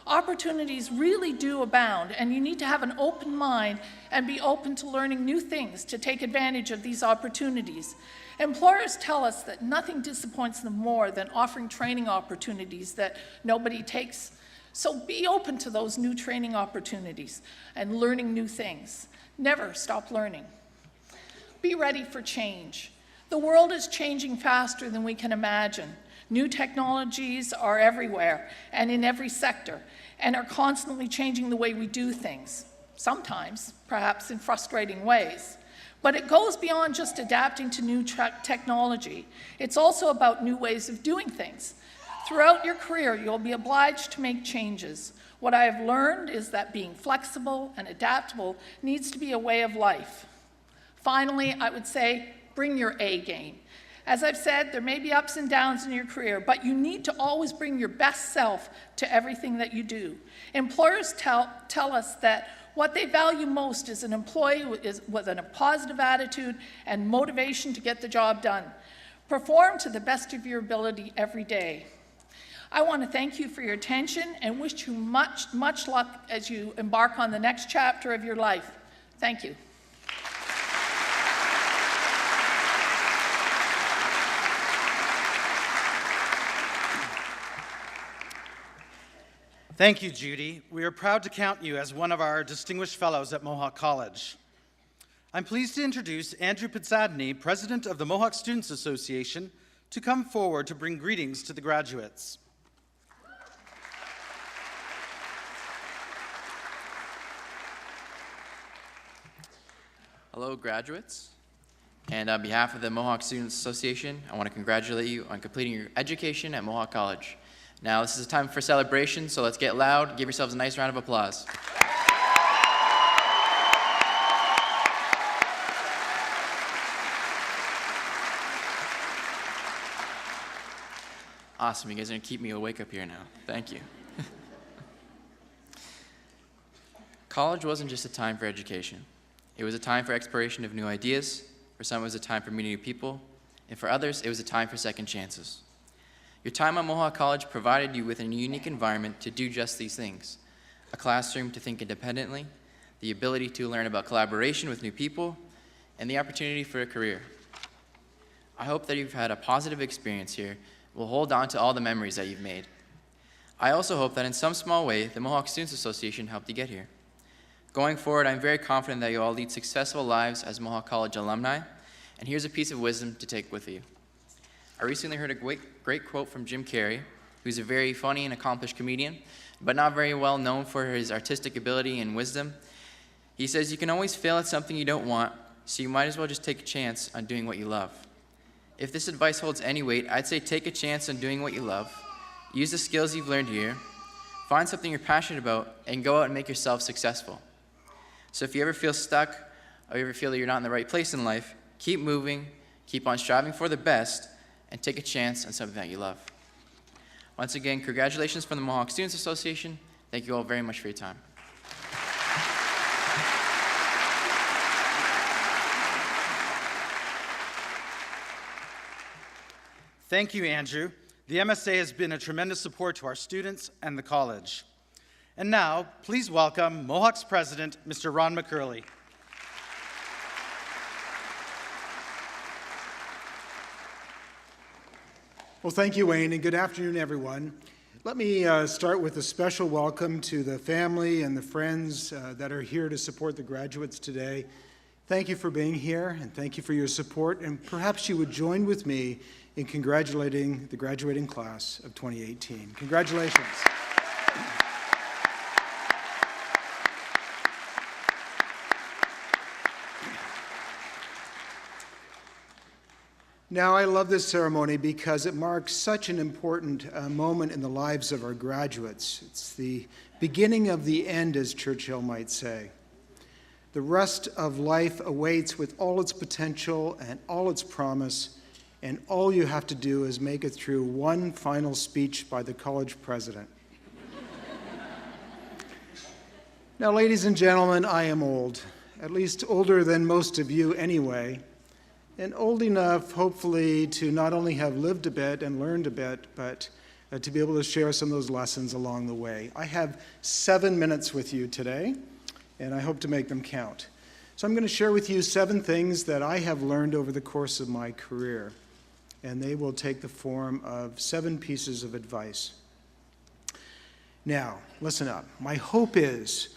Opportunities really do abound, and you need to have an open mind and be open to learning new things to take advantage of these opportunities. Employers tell us that nothing disappoints them more than offering training opportunities that nobody takes. So be open to those new training opportunities and learning new things. Never stop learning. Be ready for change. The world is changing faster than we can imagine. New technologies are everywhere and in every sector and are constantly changing the way we do things, sometimes perhaps in frustrating ways. But it goes beyond just adapting to new technology. It's also about new ways of doing things. Throughout your career, you'll be obliged to make changes. What I have learned is that being flexible and adaptable needs to be a way of life. Finally, I would say, bring your A game. As I've said, there may be ups and downs in your career, but you need to always bring your best self to everything that you do. Employers tell us that what they value most is an employee with a positive attitude and motivation to get the job done. Perform to the best of your ability every day. I want to thank you for your attention and wish you much, much luck as you embark on the next chapter of your life. Thank you. Thank you, Judy. We are proud to count you as one of our distinguished fellows at Mohawk College. I'm pleased to introduce Andrew Pitsadney, President of the Mohawk Students Association, to come forward to bring greetings to the graduates. Hello, graduates. And on behalf of the Mohawk Students Association, I want to congratulate you on completing your education at Mohawk College. Now, this is a time for celebration, so let's get loud. Give yourselves a nice round of applause. Awesome, you guys are gonna keep me awake up here now. Thank you. College wasn't just a time for education. It was a time for exploration of new ideas. For some, it was a time for meeting new people. And for others, it was a time for second chances. Your time at Mohawk College provided you with a unique environment to do just these things. A classroom to think independently, the ability to learn about collaboration with new people, and the opportunity for a career. I hope that you've had a positive experience here. We'll hold on to all the memories that you've made. I also hope that in some small way, the Mohawk Students Association helped you get here. Going forward, I'm very confident that you all lead successful lives as Mohawk College alumni, and here's a piece of wisdom to take with you. I recently heard a great quote from Jim Carrey, who's a very funny and accomplished comedian, but not very well known for his artistic ability and wisdom. He says, "You can always fail at something you don't want, so you might as well just take a chance on doing what you love." If this advice holds any weight, I'd say take a chance on doing what you love, use the skills you've learned here, find something you're passionate about, and go out and make yourself successful. So if you ever feel stuck, or you ever feel that you're not in the right place in life, keep moving, keep on striving for the best, and take a chance on something that you love. Once again, congratulations from the Mohawk Students Association. Thank you all very much for your time. Thank you, Andrew. The MSA has been a tremendous support to our students and the college. And now, please welcome Mohawk's president, Mr. Ron McCurley. Well, thank you, Wayne, and good afternoon, everyone. Let me start with a special welcome to the family and the friends that are here to support the graduates today. Thank you for being here, and thank you for your support, and perhaps you would join with me in congratulating the graduating class of 2018. Congratulations. Now, I love this ceremony because it marks such an important moment in the lives of our graduates. It's the beginning of the end, as Churchill might say. The rest of life awaits with all its potential and all its promise, and all you have to do is make it through one final speech by the college president. Now, ladies and gentlemen, I am old, at least older than most of you anyway, and old enough, hopefully, to not only have lived a bit and learned a bit, but to be able to share some of those lessons along the way. I have 7 minutes with you today, and I hope to make them count. So I'm going to share with you 7 things that I have learned over the course of my career, and they will take the form of 7 pieces of advice. Now, listen up. My hope is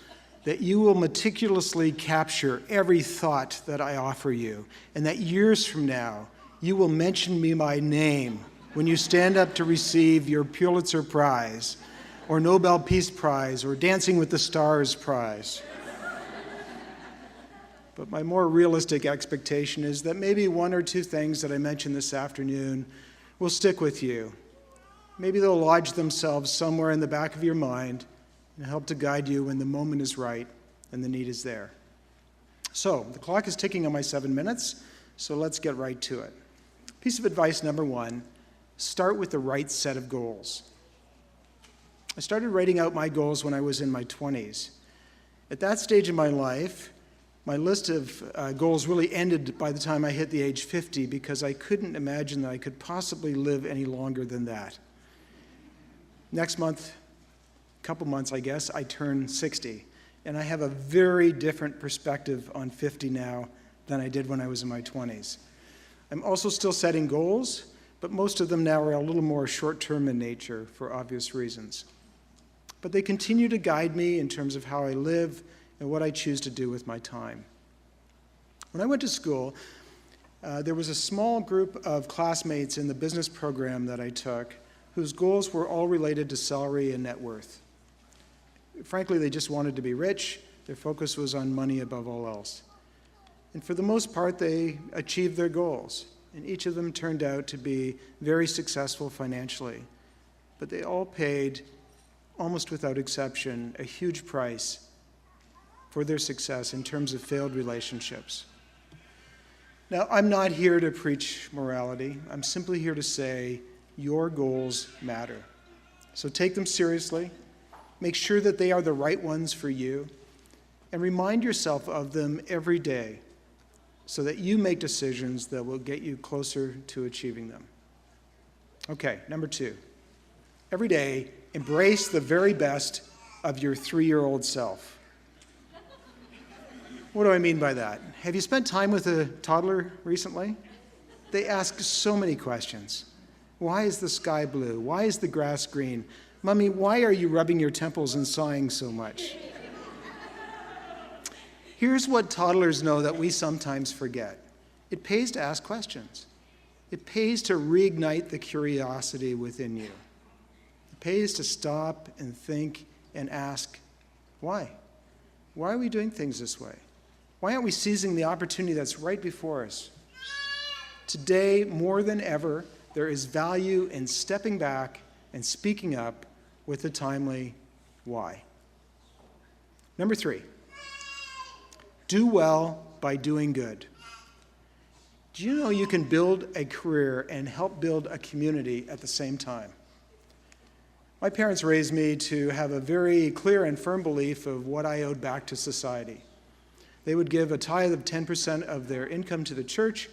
that you will meticulously capture every thought that I offer you, and that years from now, you will mention me by name when you stand up to receive your Pulitzer Prize, or Nobel Peace Prize, or Dancing with the Stars Prize. But my more realistic expectation is that maybe 1 or 2 things that I mentioned this afternoon will stick with you. Maybe they'll lodge themselves somewhere in the back of your mind and help to guide you when the moment is right and the need is there. So, the clock is ticking on my 7 minutes, so let's get right to it. Piece of advice number 1, start with the right set of goals. I started writing out my goals when I was in my 20s. At that stage in my life, my list of goals really ended by the time I hit the age 50 because I couldn't imagine that I could possibly live any longer than that. Next month, couple months, I guess, I turn 60, and I have a very different perspective on 50 now than I did when I was in my 20s. I'm also still setting goals, but most of them now are a little more short-term in nature for obvious reasons. But they continue to guide me in terms of how I live and what I choose to do with my time. When I went to school, there was a small group of classmates in the business program that I took whose goals were all related to salary and net worth. Frankly, they just wanted to be rich. Their focus was on money above all else. And for the most part, they achieved their goals, and each of them turned out to be very successful financially. But they all paid, almost without exception, a huge price for their success in terms of failed relationships. Now, I'm not here to preach morality. I'm simply here to say Your goals matter. So take them seriously. Make sure that they are the right ones for you. And remind yourself of them every day so that you make decisions that will get you closer to achieving them. Okay, number 2. Every day, embrace the very best of your 3-year-old self. What do I mean by that? Have you spent time with a toddler recently? They ask so many questions. Why is the sky blue? Why is the grass green? Mommy, why are you rubbing your temples and sighing so much? Here's what toddlers know that we sometimes forget. It pays to ask questions. It pays to reignite the curiosity within you. It pays to stop and think and ask, why? Why are we doing things this way? Why aren't we seizing the opportunity that's right before us? Today, more than ever, there is value in stepping back and speaking up with a timely why. Number 3, do well by doing good. Do you know you can build a career and help build a community at the same time? My parents raised me to have a very clear and firm belief of what I owed back to society. They would give a tithe of 10% of their income to the church,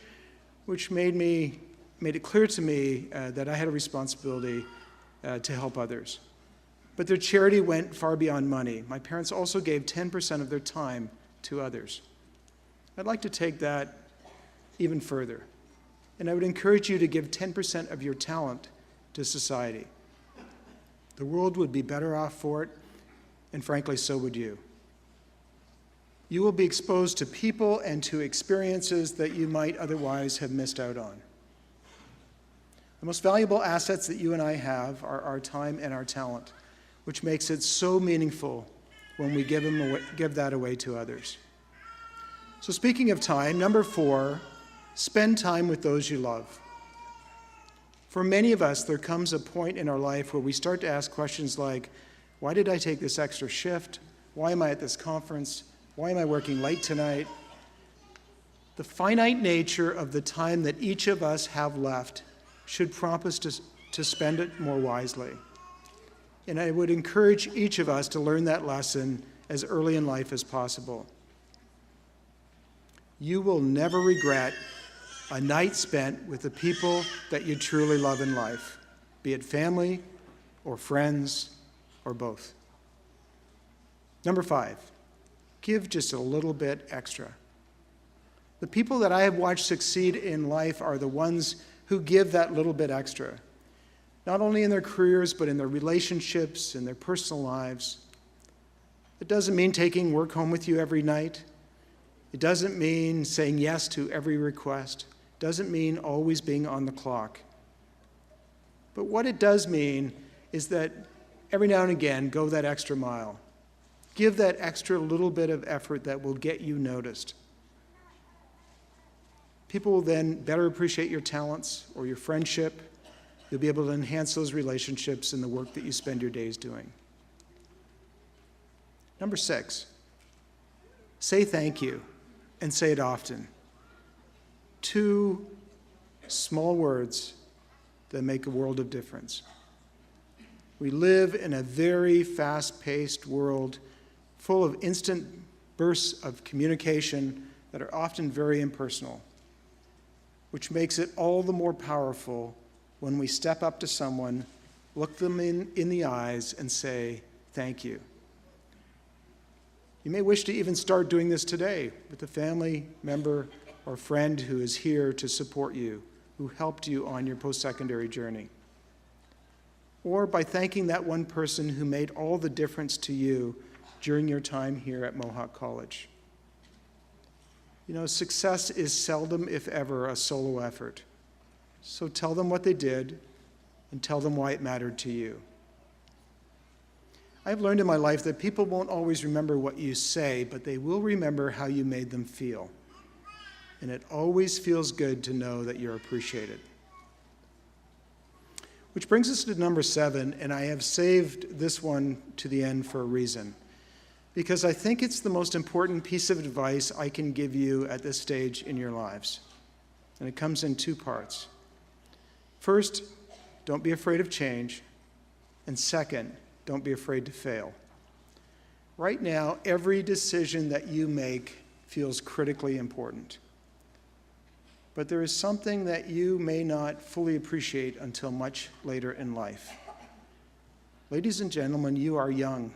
which made it clear to me that I had a responsibility to help others. But their charity went far beyond money. My parents also gave 10% of their time to others. I'd like to take that even further, and I would encourage you to give 10% of your talent to society. The world would be better off for it, and frankly, so would you. You will be exposed to people and to experiences that you might otherwise have missed out on. The most valuable assets that you and I have are our time and our talent, which makes it so meaningful when we give that away to others. So speaking of time, number 4, spend time with those you love. For many of us, there comes a point in our life where we start to ask questions like, why did I take this extra shift? Why am I at this conference? Why am I working late tonight? The finite nature of the time that each of us have left should prompt us to spend it more wisely. And I would encourage each of us to learn that lesson as early in life as possible. You will never regret a night spent with the people that you truly love in life, be it family or friends or both. Number 5, give just a little bit extra. The people that I have watched succeed in life are the ones who give that little bit extra, not only in their careers, but in their relationships, in their personal lives. It doesn't mean taking work home with you every night. It doesn't mean saying yes to every request. It doesn't mean always being on the clock. But what it does mean is that every now and again, go that extra mile. Give that extra little bit of effort that will get you noticed. People will then better appreciate your talents or your friendship. You'll be able to enhance those relationships in the work that you spend your days doing. Number 6, say thank you and say it often. 2 small words that make a world of difference. We live in a very fast-paced world full of instant bursts of communication that are often very impersonal, which makes it all the more powerful when we step up to someone, look them in the eyes, and say, thank you. You may wish to even start doing this today with a family member or friend who is here to support you, who helped you on your post-secondary journey. Or by thanking that one person who made all the difference to you during your time here at Mohawk College. You know, success is seldom, if ever, a solo effort. So tell them what they did and tell them why it mattered to you. I've learned in my life that people won't always remember what you say, but they will remember how you made them feel. And it always feels good to know that you're appreciated. Which brings us to number 7, and I have saved this one to the end for a reason, because I think it's the most important piece of advice I can give you at this stage in your lives. And it comes in 2 parts. First, don't be afraid of change. And second, don't be afraid to fail. Right now, every decision that you make feels critically important. But there is something that you may not fully appreciate until much later in life. Ladies and gentlemen, you are young.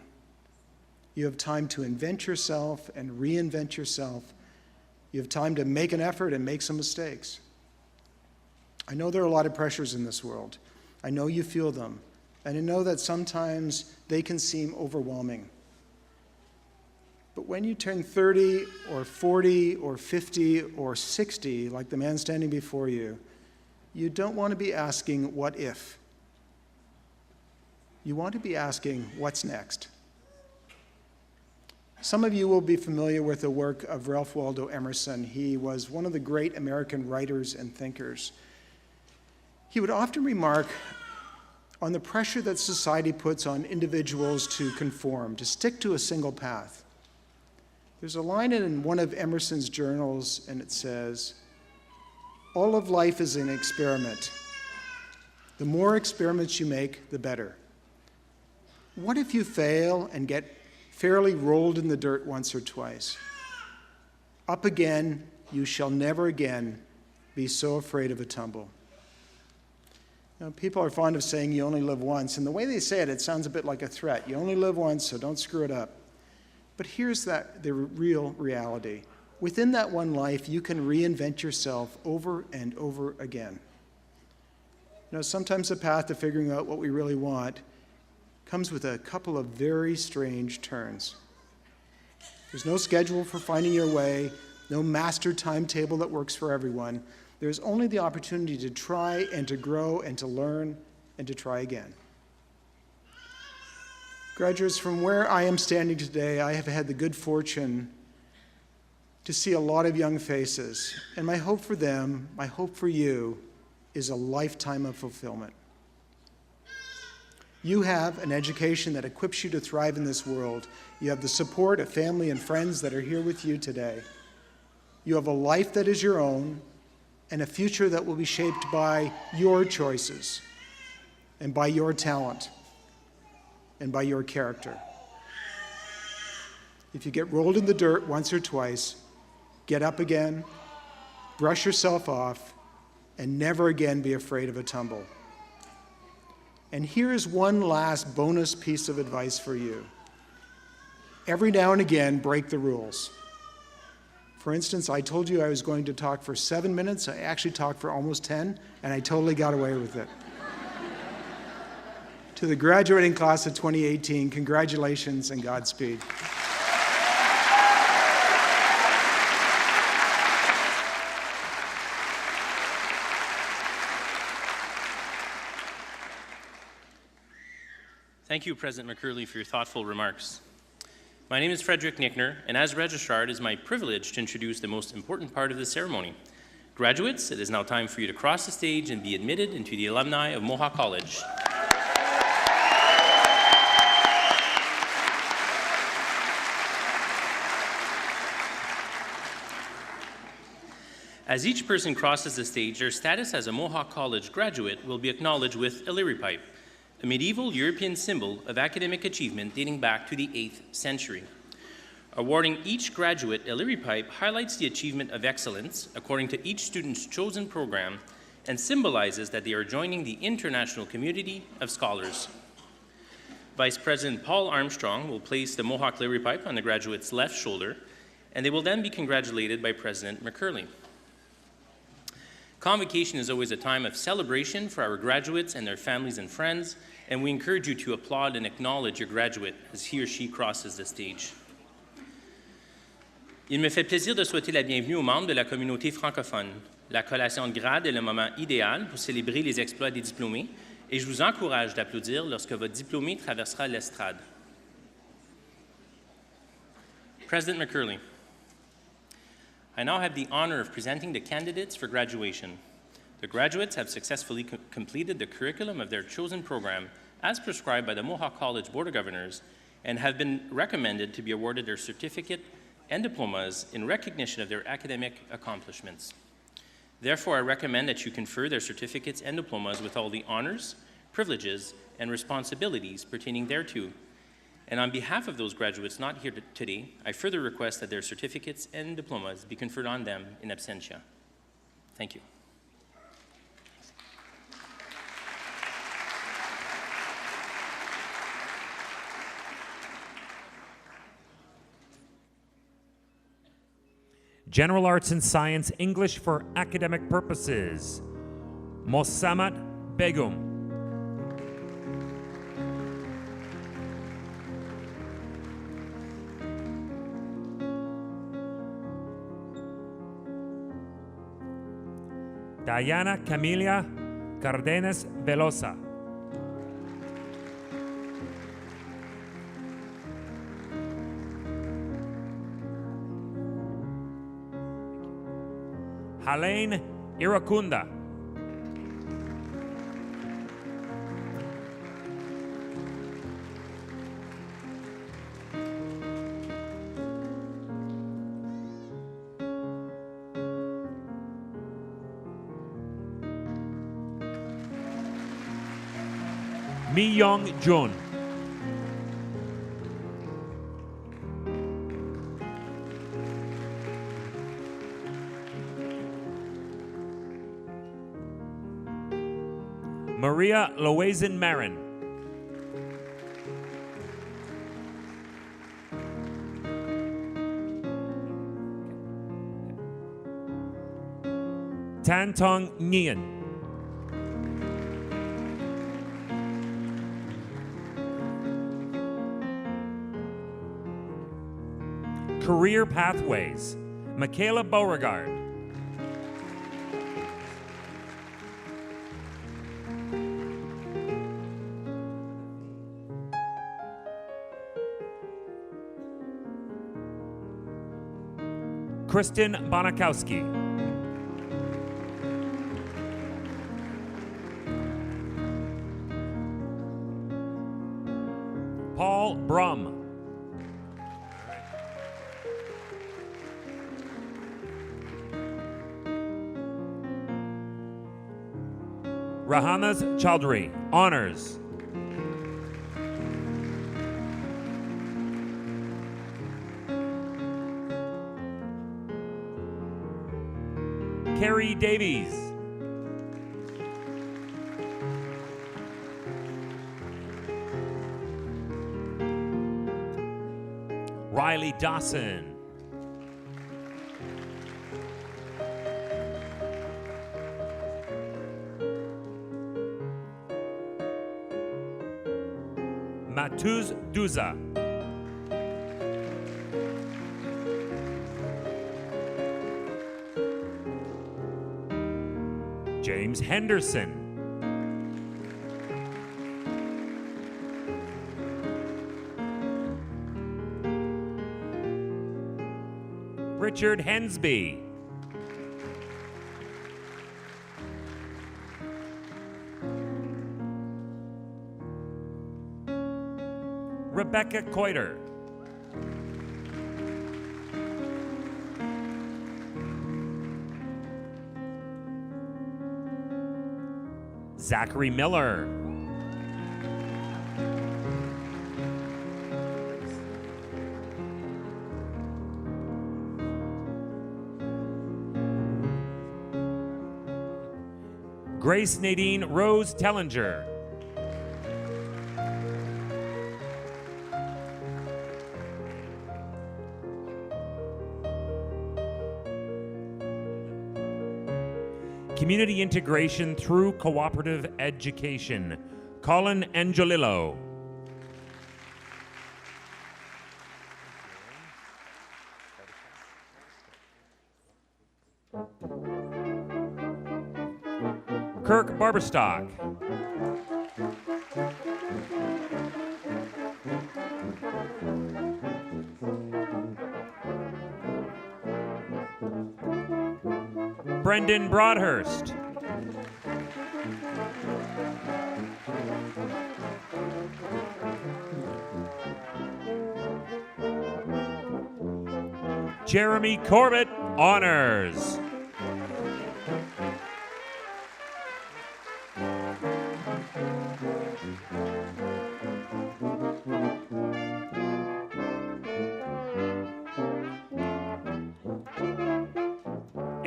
You have time to invent yourself and reinvent yourself. You have time to make an effort and make some mistakes. I know there are a lot of pressures in this world. I know you feel them. And I know that sometimes they can seem overwhelming. But when you turn 30 or 40 or 50 or 60, like the man standing before you, you don't want to be asking, what if? You want to be asking, what's next? Some of you will be familiar with the work of Ralph Waldo Emerson. He was one of the great American writers and thinkers. He would often remark on the pressure that society puts on individuals to conform, to stick to a single path. There's a line in one of Emerson's journals, and it says, "All of life is an experiment. The more experiments you make, the better. What if you fail and get fairly rolled in the dirt once or twice? Up again, you shall never again be so afraid of a tumble." Now, people are fond of saying you only live once, and the way they say it, it sounds a bit like a threat. You only live once, so don't screw it up. But here's the real reality. Within that one life, you can reinvent yourself over and over again. You know, sometimes the path to figuring out what we really want comes with a couple of very strange turns. There's no schedule for finding your way, no master timetable that works for everyone. There's only the opportunity to try and to grow and to learn and to try again. Graduates, from where I am standing today, I have had the good fortune to see a lot of young faces, and my hope for them, my hope for you, is a lifetime of fulfillment. You have an education that equips you to thrive in this world. You have the support of family and friends that are here with you today. You have a life that is your own and a future that will be shaped by your choices and by your talent and by your character. If you get rolled in the dirt once or twice, get up again, brush yourself off, and never again be afraid of a tumble. And here is one last bonus piece of advice for you. Every now and again, break the rules. For instance, I told you I was going to talk for 7 minutes. I actually talked for almost 10, and I totally got away with it. To the graduating class of 2018, congratulations and Godspeed. Thank you, President McCurley, for your thoughtful remarks. My name is Frederick Nickner, and as Registrar, it is my privilege to introduce the most important part of the ceremony. Graduates, it is now time for you to cross the stage and be admitted into the alumni of Mohawk College. As each person crosses the stage, their status as a Mohawk College graduate will be acknowledged with a Leary pipe, a medieval European symbol of academic achievement dating back to the 8th century. Awarding each graduate a Leary pipe highlights the achievement of excellence according to each student's chosen program and symbolizes that they are joining the international community of scholars. Vice President Paul Armstrong will place the Mohawk Leary pipe on the graduate's left shoulder, and they will then be congratulated by President McCurley. Convocation is always a time of celebration for our graduates and their families and friends, and we encourage you to applaud and acknowledge your graduate as he or she crosses the stage. Il me fait plaisir de souhaiter la bienvenue aux membres de la communauté francophone. La collation de grade est le moment idéal pour célébrer les exploits des diplômés, et je vous encourage d'applaudir lorsque votre diplômé traversera l'estrade. President McCurley, I now have the honor of presenting the candidates for graduation. The graduates have successfully completed the curriculum of their chosen program as prescribed by the Mohawk College Board of Governors and have been recommended to be awarded their certificate and diplomas in recognition of their academic accomplishments. Therefore, I recommend that you confer their certificates and diplomas with all the honors, privileges, and responsibilities pertaining thereto. And on behalf of those graduates not here today, I further request that their certificates and diplomas be conferred on them in absentia. Thank you. General Arts and Science, English for academic purposes. Mosammat Begum. Diana Camila Cardenas Velosa. Helene Iracunda. Mi Young Jun. Maria Loazen Marin. Tantong Nguyen. Career Pathways, Michaela Beauregard. Kristen Bonakowski. Paul Brum. Rahanas Chaudhry, honors. Carrie Davies. Riley Dawson. Matuz Duza. James Henderson. Richard Hensby. Rebecca Coiter. Zachary Miller. Grace Nadine Rose Tellinger. Community Integration Through Cooperative Education, Colin Angelillo. Kirk Barberstock. Brendan Broadhurst. Jeremy Corbett, honors.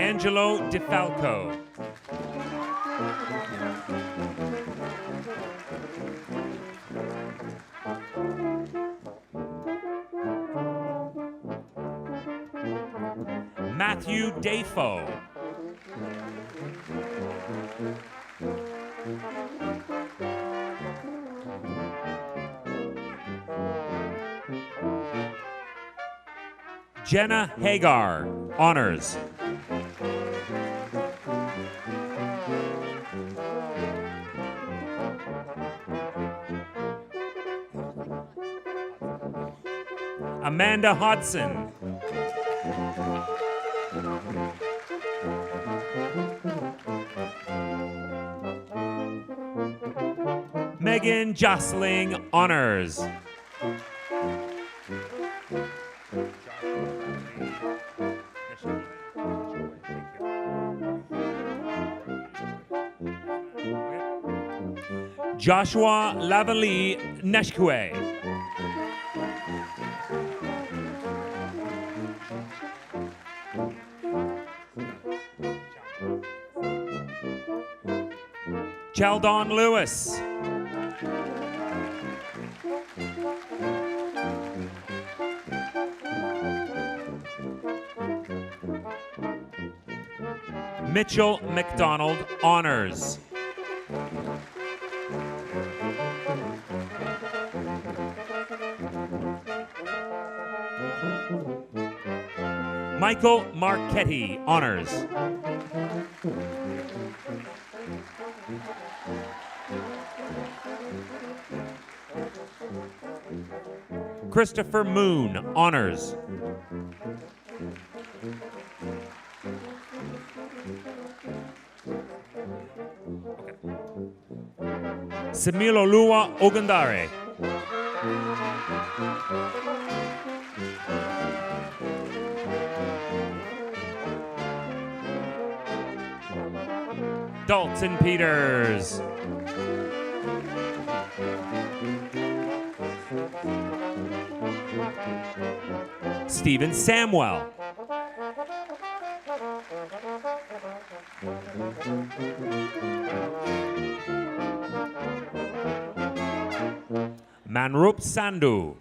Angelo DeFalco. Matthew Dafoe. Jenna Hagar, honors. Amanda Hodson. Megan Jostling, honors. Joshua Lavali Neshkwe. Sheldon Lewis. Mitchell McDonald, honors. Michael Marchetti, honors. Christopher Moon, honors. Semilolua Ogundare. Dalton Peters. Stephen Samwell. Manrup Sandhu.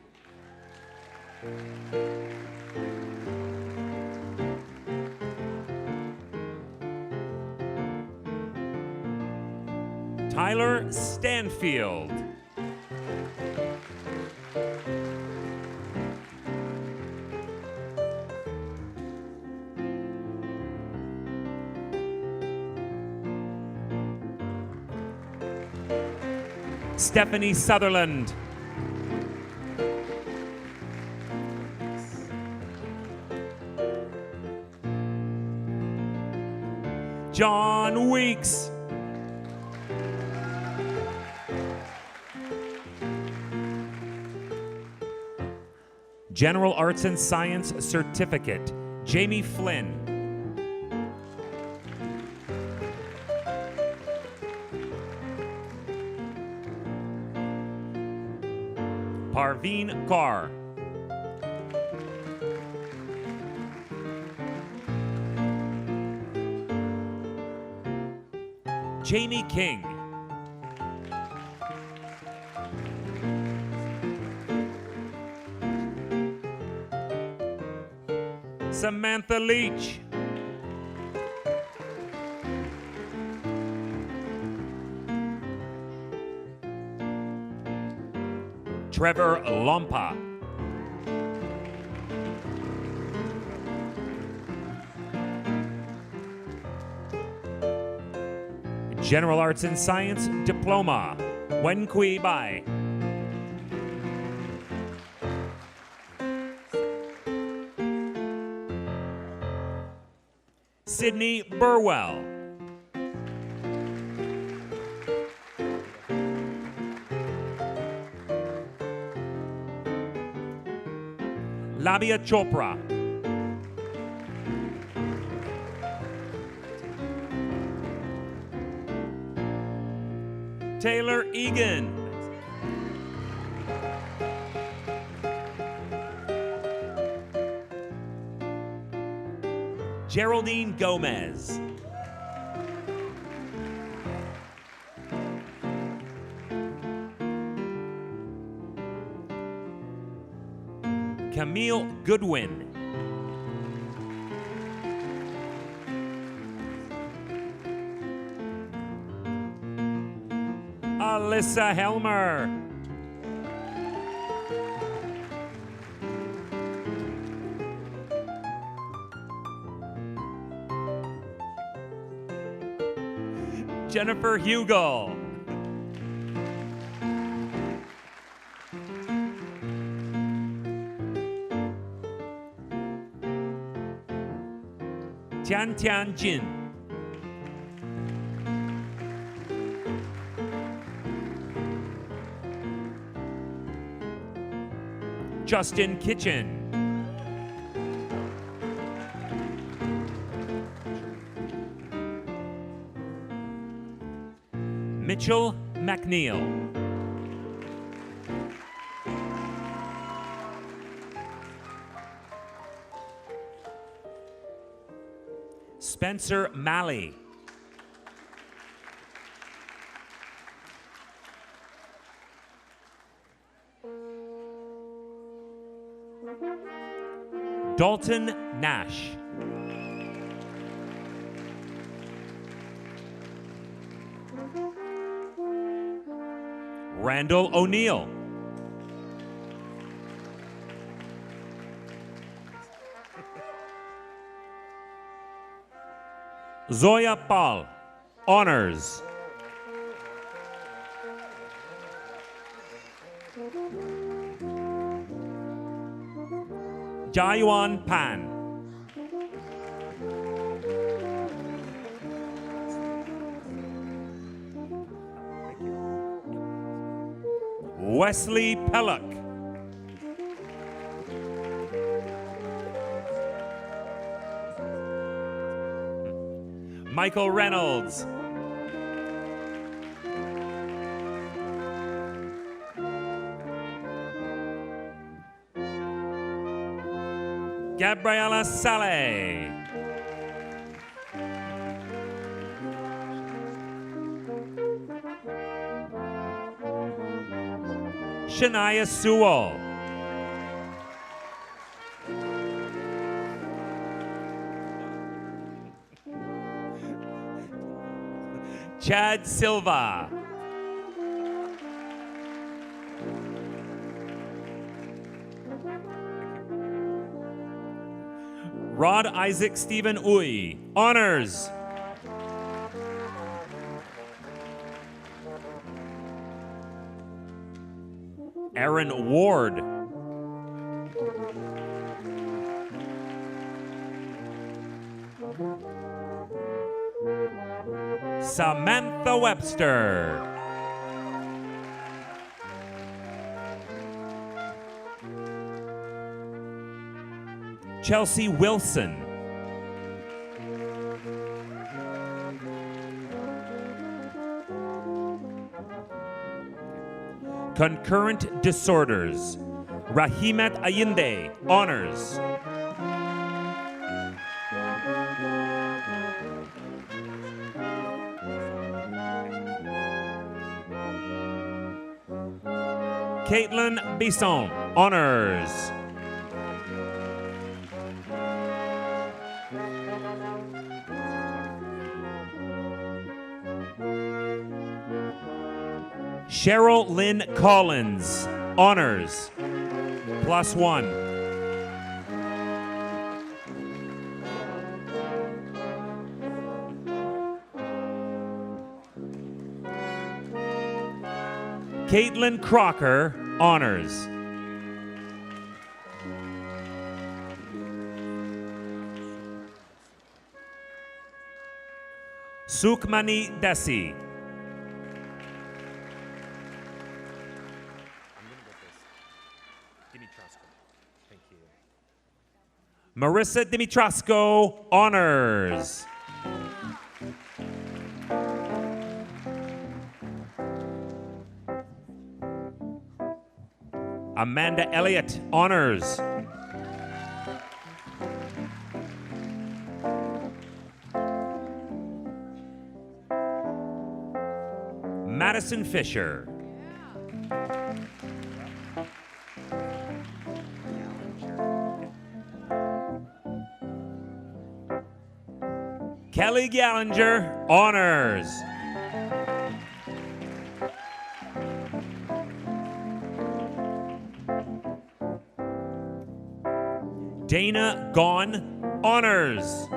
Tyler Stanfield. Stephanie Sutherland. John Weeks. General Arts and Science Certificate, Jamie Flynn. Parveen Kaur. Jamie King. Samantha Leach. Trevor Lompa. General Arts and Science Diploma, Wen Kui Bai. Sydney Burwell. Labia Chopra. Taylor Egan. Geraldine Gomez. Camille Goodwin. Alyssa Helmer. Jennifer Hugel. Tian Tian Jin. Justin Kitchen. Mitchell McNeil. Spencer Malley. Dalton Nash. Randall O'Neill. Zoya Paul, honors. Jayuan Pan. Wesley Pellock. Michael Reynolds. Gabriela Saleh. Shania Sewell. Chad Silva. Rod Isaac Stephen Uy, honors. Aaron Ward. Samantha Webster. Chelsea Wilson. Concurrent disorders. Rahimat Ayinde, honors. Caitlin Bisson, honors. Cheryl Lynn Collins, honors, +1. Caitlin Crocker, honors. Sukmani Desi. Marissa Dimitrasco, honors. Amanda Elliott, honors. Madison Fisher. Kelly Gallinger, honors. Dana Gaughan, honors.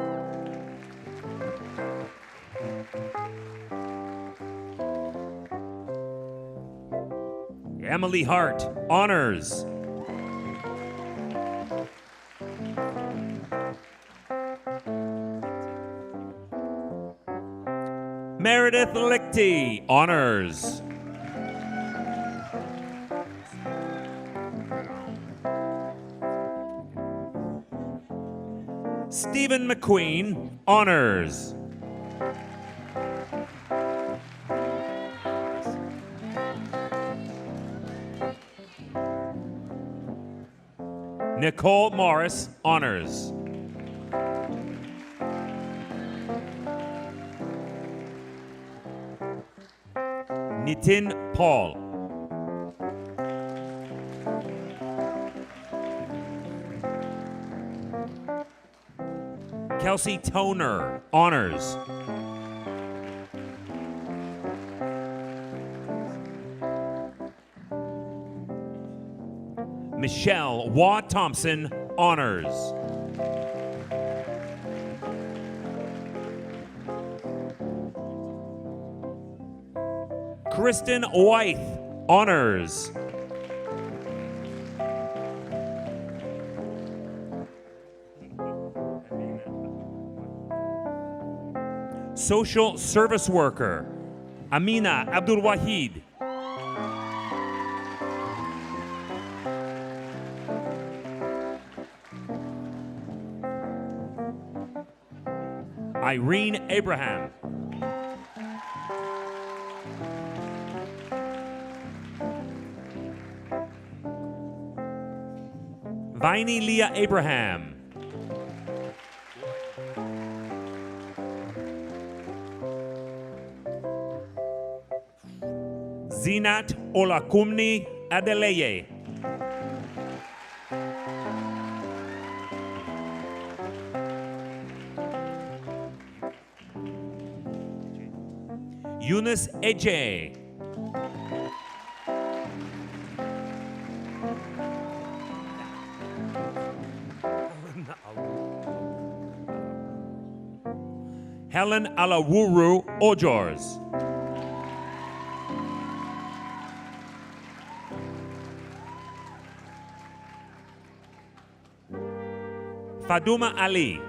Emily Hart, honors. Meredith Lichty, honors. Stephen McQueen, honors. Nicole Morris, honors. Nitin Paul. Kelsey Toner, honors. Michelle Waugh Thompson, honors. Kristen Wythe, honors. Social service worker, Amina Abdul Wahid. Irene Abraham. Viney Leah Abraham. Zinat Olakumni Adeleye. Eunice Eje. Helen Alawuru Ojors. Faduma Ali.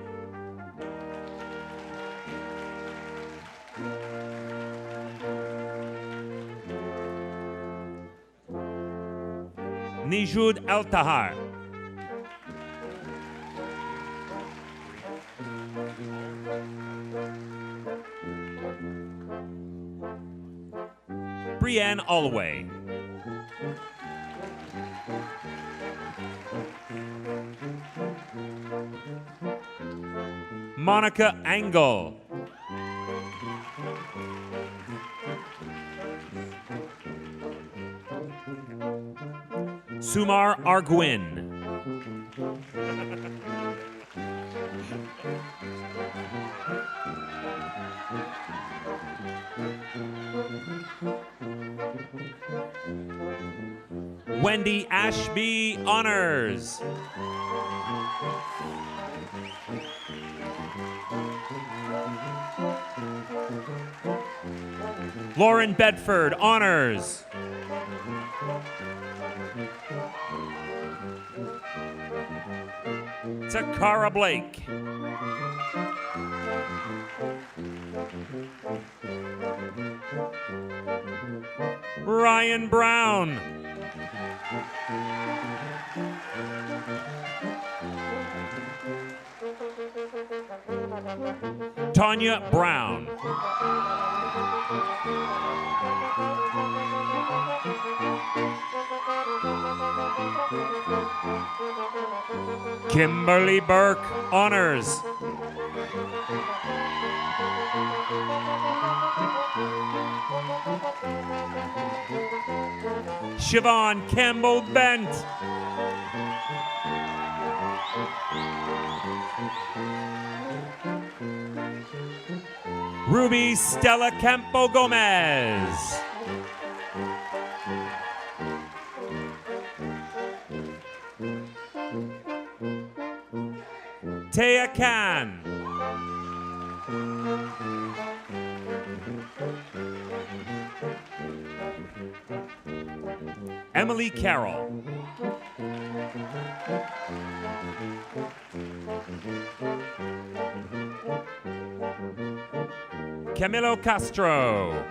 Nijud Al-Tahar. Brianne Allway. Monica Angle. Sumar Arguin. Wendy Ashby, honors. Lauren Bedford, honors. Takara Blake. Ryan Brown. Tanya Brown. Kimberly Burke, honors. Siobhan Campbell Bent. Ruby Stella Campo Gomez. Taya Khan. Emily Carroll. Camilo Castro.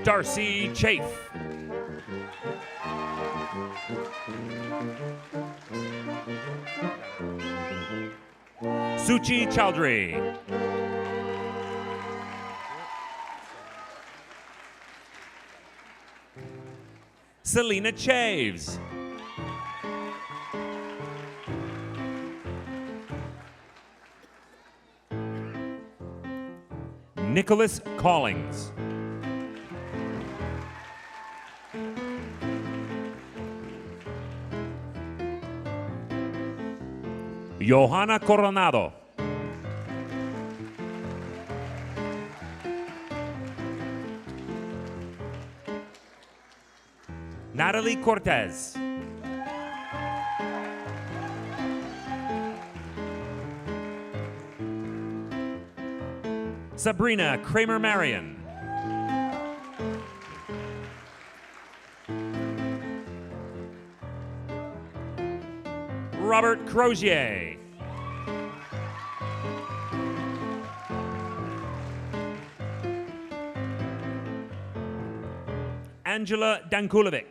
Darcy Chafe. Suchi Chowdhury. Selena Chaves. Nicholas Collings. Johanna Coronado. Natalie Cortez. Sabrina Kramer-Marion. Robert Crozier. Angela Dankulovic.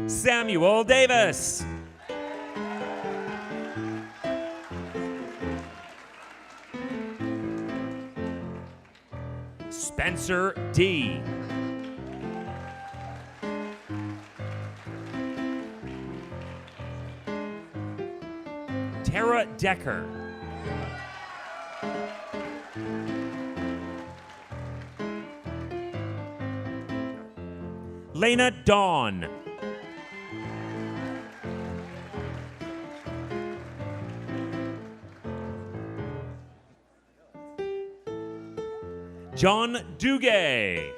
Samuel Davis. Spencer D. Tara Decker. Lena Dawn. John Duguay.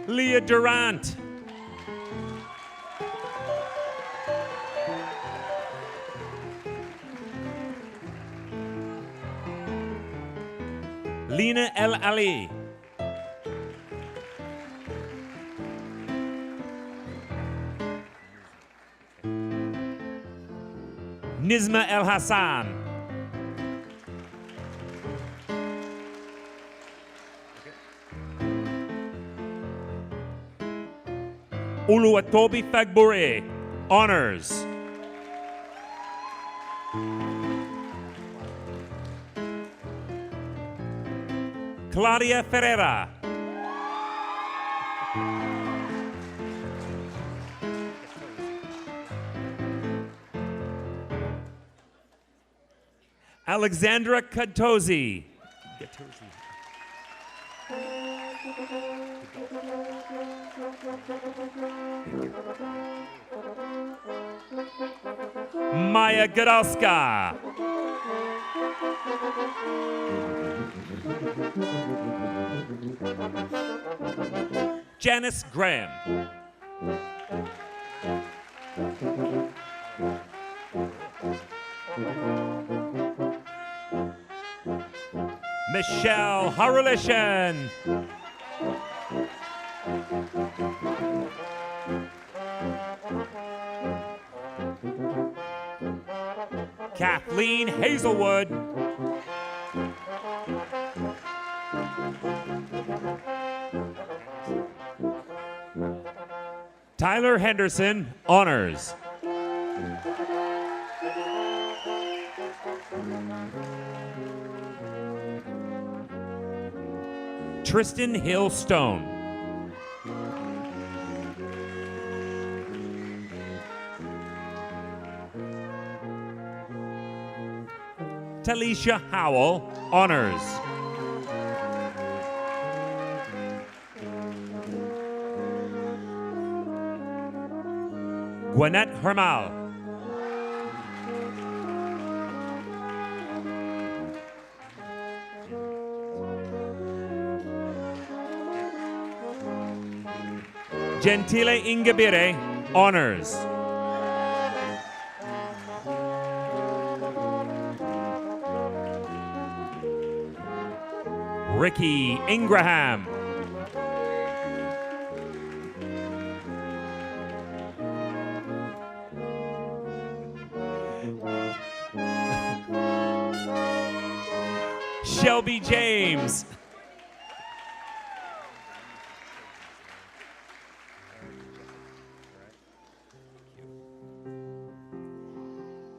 Leah Durant. Lena El Ali. Nizma El Hassan. Uluwatobi Fagbure, honors. Claudia Ferreira. Alexandra Katosi. Maya Gadalska. Janice Graham. Michelle Harulishan. Kathleen Hazelwood. Tyler Henderson, honors. Tristan Hill Stone. Talisha Howell, honors. Gwinnett Hermal. Gentile Ingabire, honors. Ricky Ingraham. Shelby James.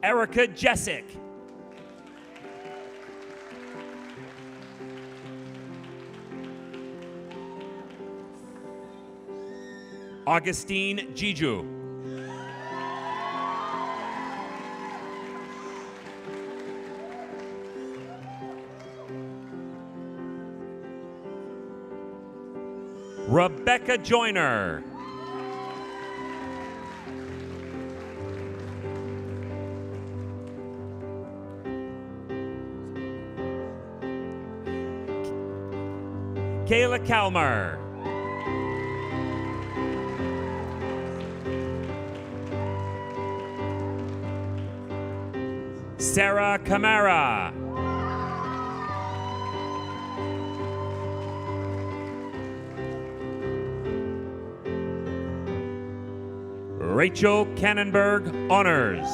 Erica Jessic. Augustine Jiju. Rebecca Joyner. Kayla Kalmar. Sarah Camara. Rachel Cannonberg, honors.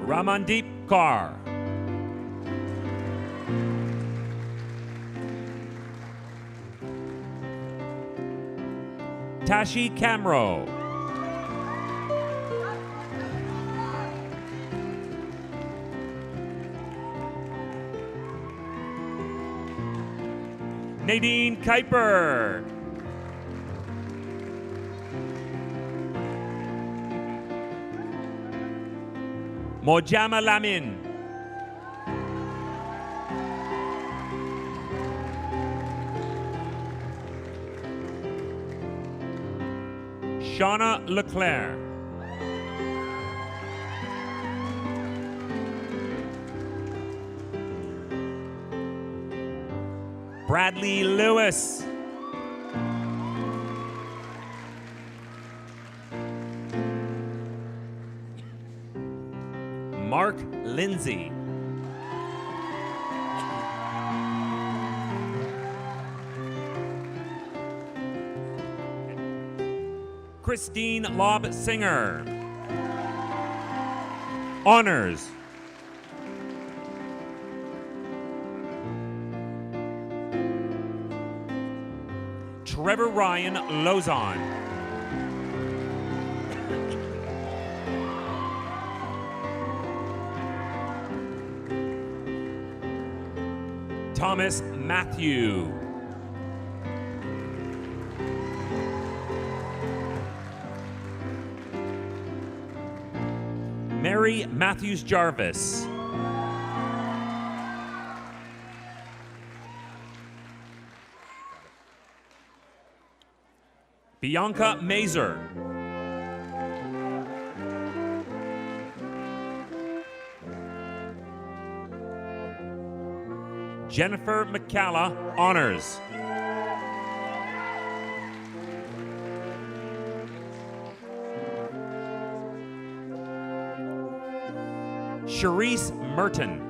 Ramandeep Kaur. Tashi Camro. Nadine Kuiper. Mojama Lamin. Shauna Leclerc. Bradley Lewis. Mark Lindsay. Christine Lob Singer. Honors. Trevor Ryan Lozon. Thomas Matthew. Mary Matthews Jarvis. Bianca Mazer. Jennifer McCalla, honors. Charisse Merton.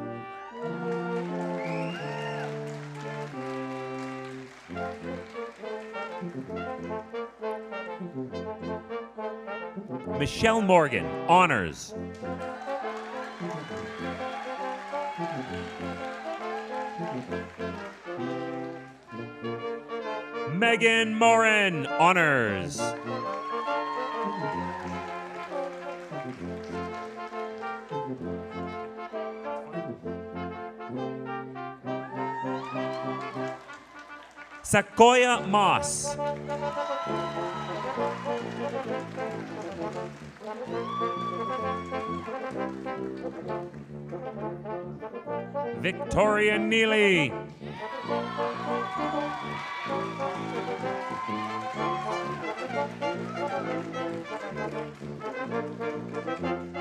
Michelle Morgan, honors. Megan Morin, honors. Sequoia Moss. Victoria Neely.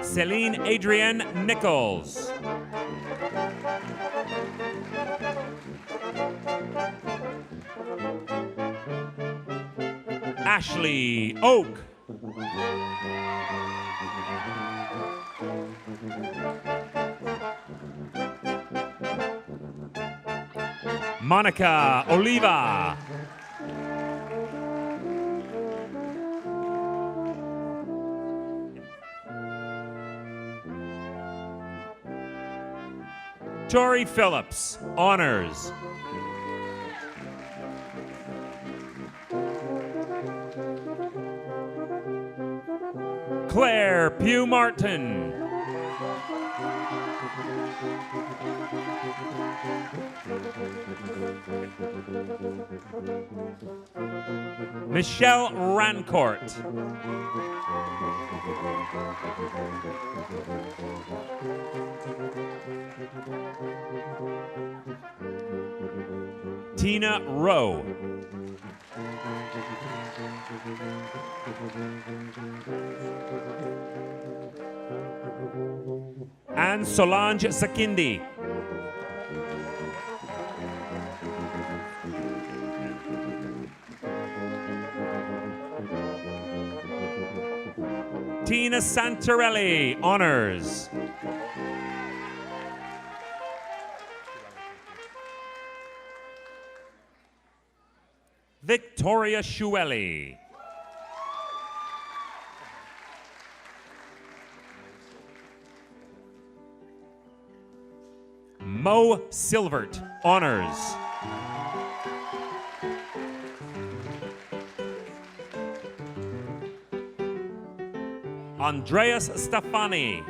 Celine Adrienne Nichols. Ashley Oak. Monica Oliva. Tori Phillips, honors. Claire Pugh Martin. Michelle Rancourt. Tina Rowe. And Solange Sakindi. Tina Santarelli, honors. Victoria Shueli. Mo Silvert, honors. Andreas Stefani.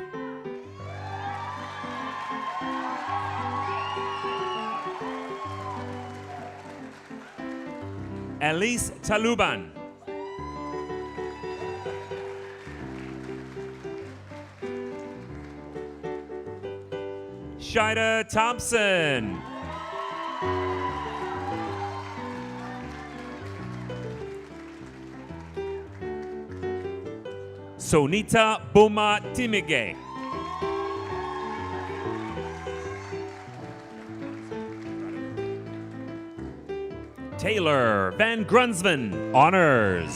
Elise Taluban. Shida Thompson. Sonita Boma Timige. Taylor Van Grunsven, honors.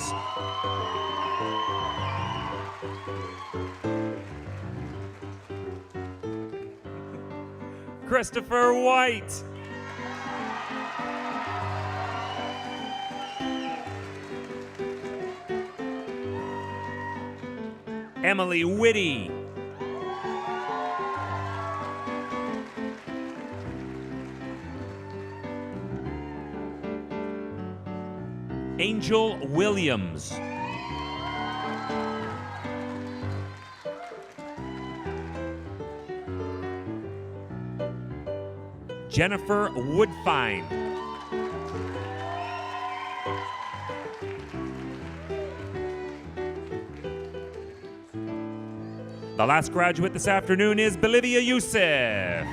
Christopher White. Emily Whitty. Angel Williams. Jennifer Woodfine. The last graduate this afternoon is Bolivia Youssef.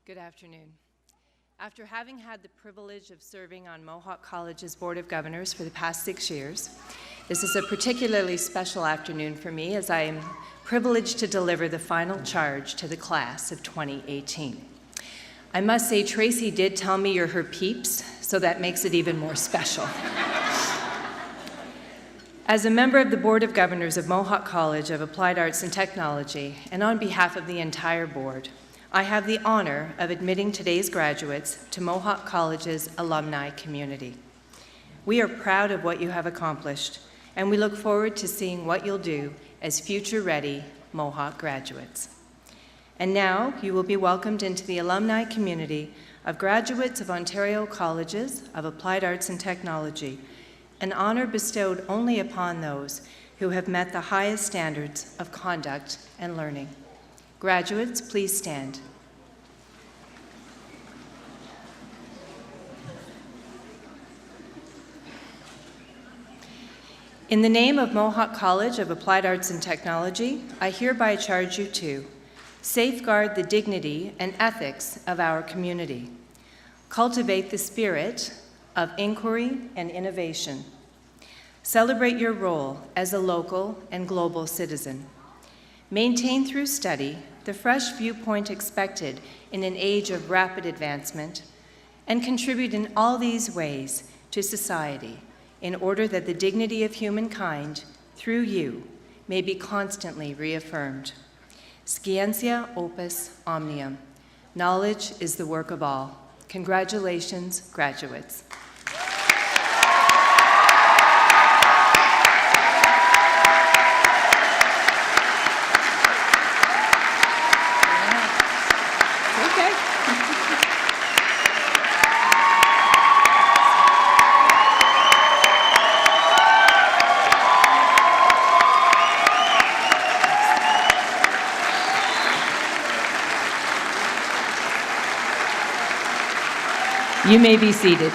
Good afternoon. After having had the privilege of serving on Mohawk College's Board of Governors for the past 6 years, this is a particularly special afternoon for me as I am privileged to deliver the final charge to the class of 2018. I must say, Tracy did tell me you're her peeps, so that makes it even more special. As a member of the Board of Governors of Mohawk College of Applied Arts and Technology, and on behalf of the entire board, I have the honor of admitting today's graduates to Mohawk College's alumni community. We are proud of what you have accomplished, and we look forward to seeing what you'll do as future-ready Mohawk graduates. And now you will be welcomed into the alumni community of graduates of Ontario Colleges of Applied Arts and Technology, an honor bestowed only upon those who have met the highest standards of conduct and learning. Graduates, please stand. In the name of Mohawk College of Applied Arts and Technology, I hereby charge you to safeguard the dignity and ethics of our community, cultivate the spirit of inquiry and innovation, celebrate your role as a local and global citizen, maintain through study the fresh viewpoint expected in an age of rapid advancement, and contribute in all these ways to society in order that the dignity of humankind, through you, may be constantly reaffirmed. Scientia opus omnium. Knowledge is the work of all. Congratulations, graduates. You may be seated.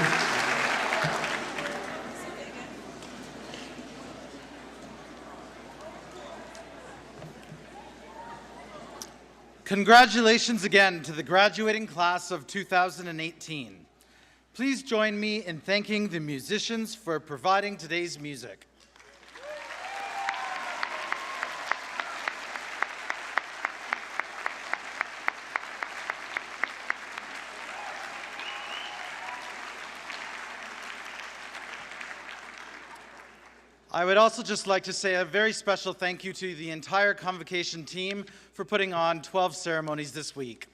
Congratulations again to the graduating class of 2018. Please join me in thanking the musicians for providing today's music. I would also just like to say a very special thank you to the entire Convocation team for putting on 12 ceremonies this week.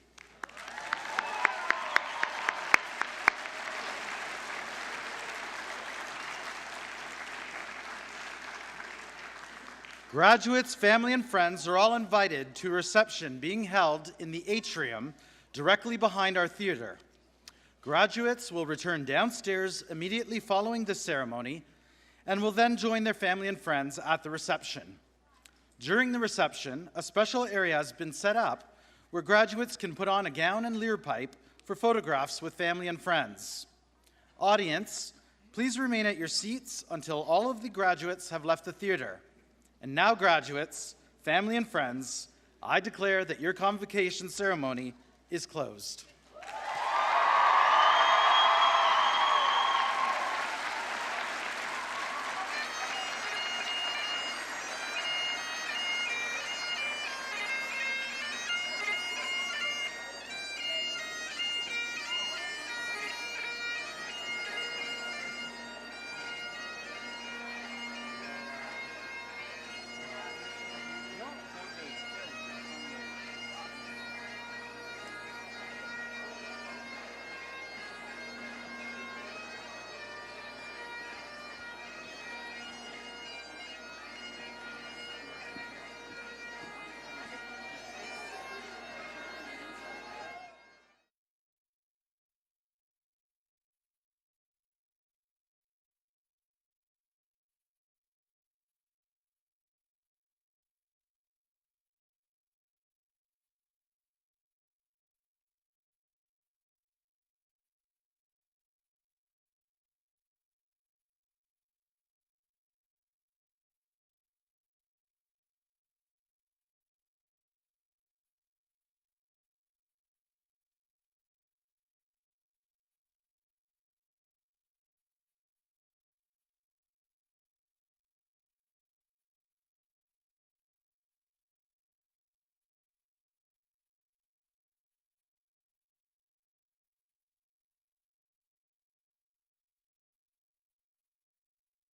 Graduates, family, and friends are all invited to a reception being held in the atrium directly behind our theater. Graduates will return downstairs immediately following the ceremony and will then join their family and friends at the reception. During the reception, a special area has been set up where graduates can put on a gown and leer pipe for photographs with family and friends. Audience, please remain at your seats until all of the graduates have left the theater. And now, graduates, family, and friends, I declare that your convocation ceremony is closed.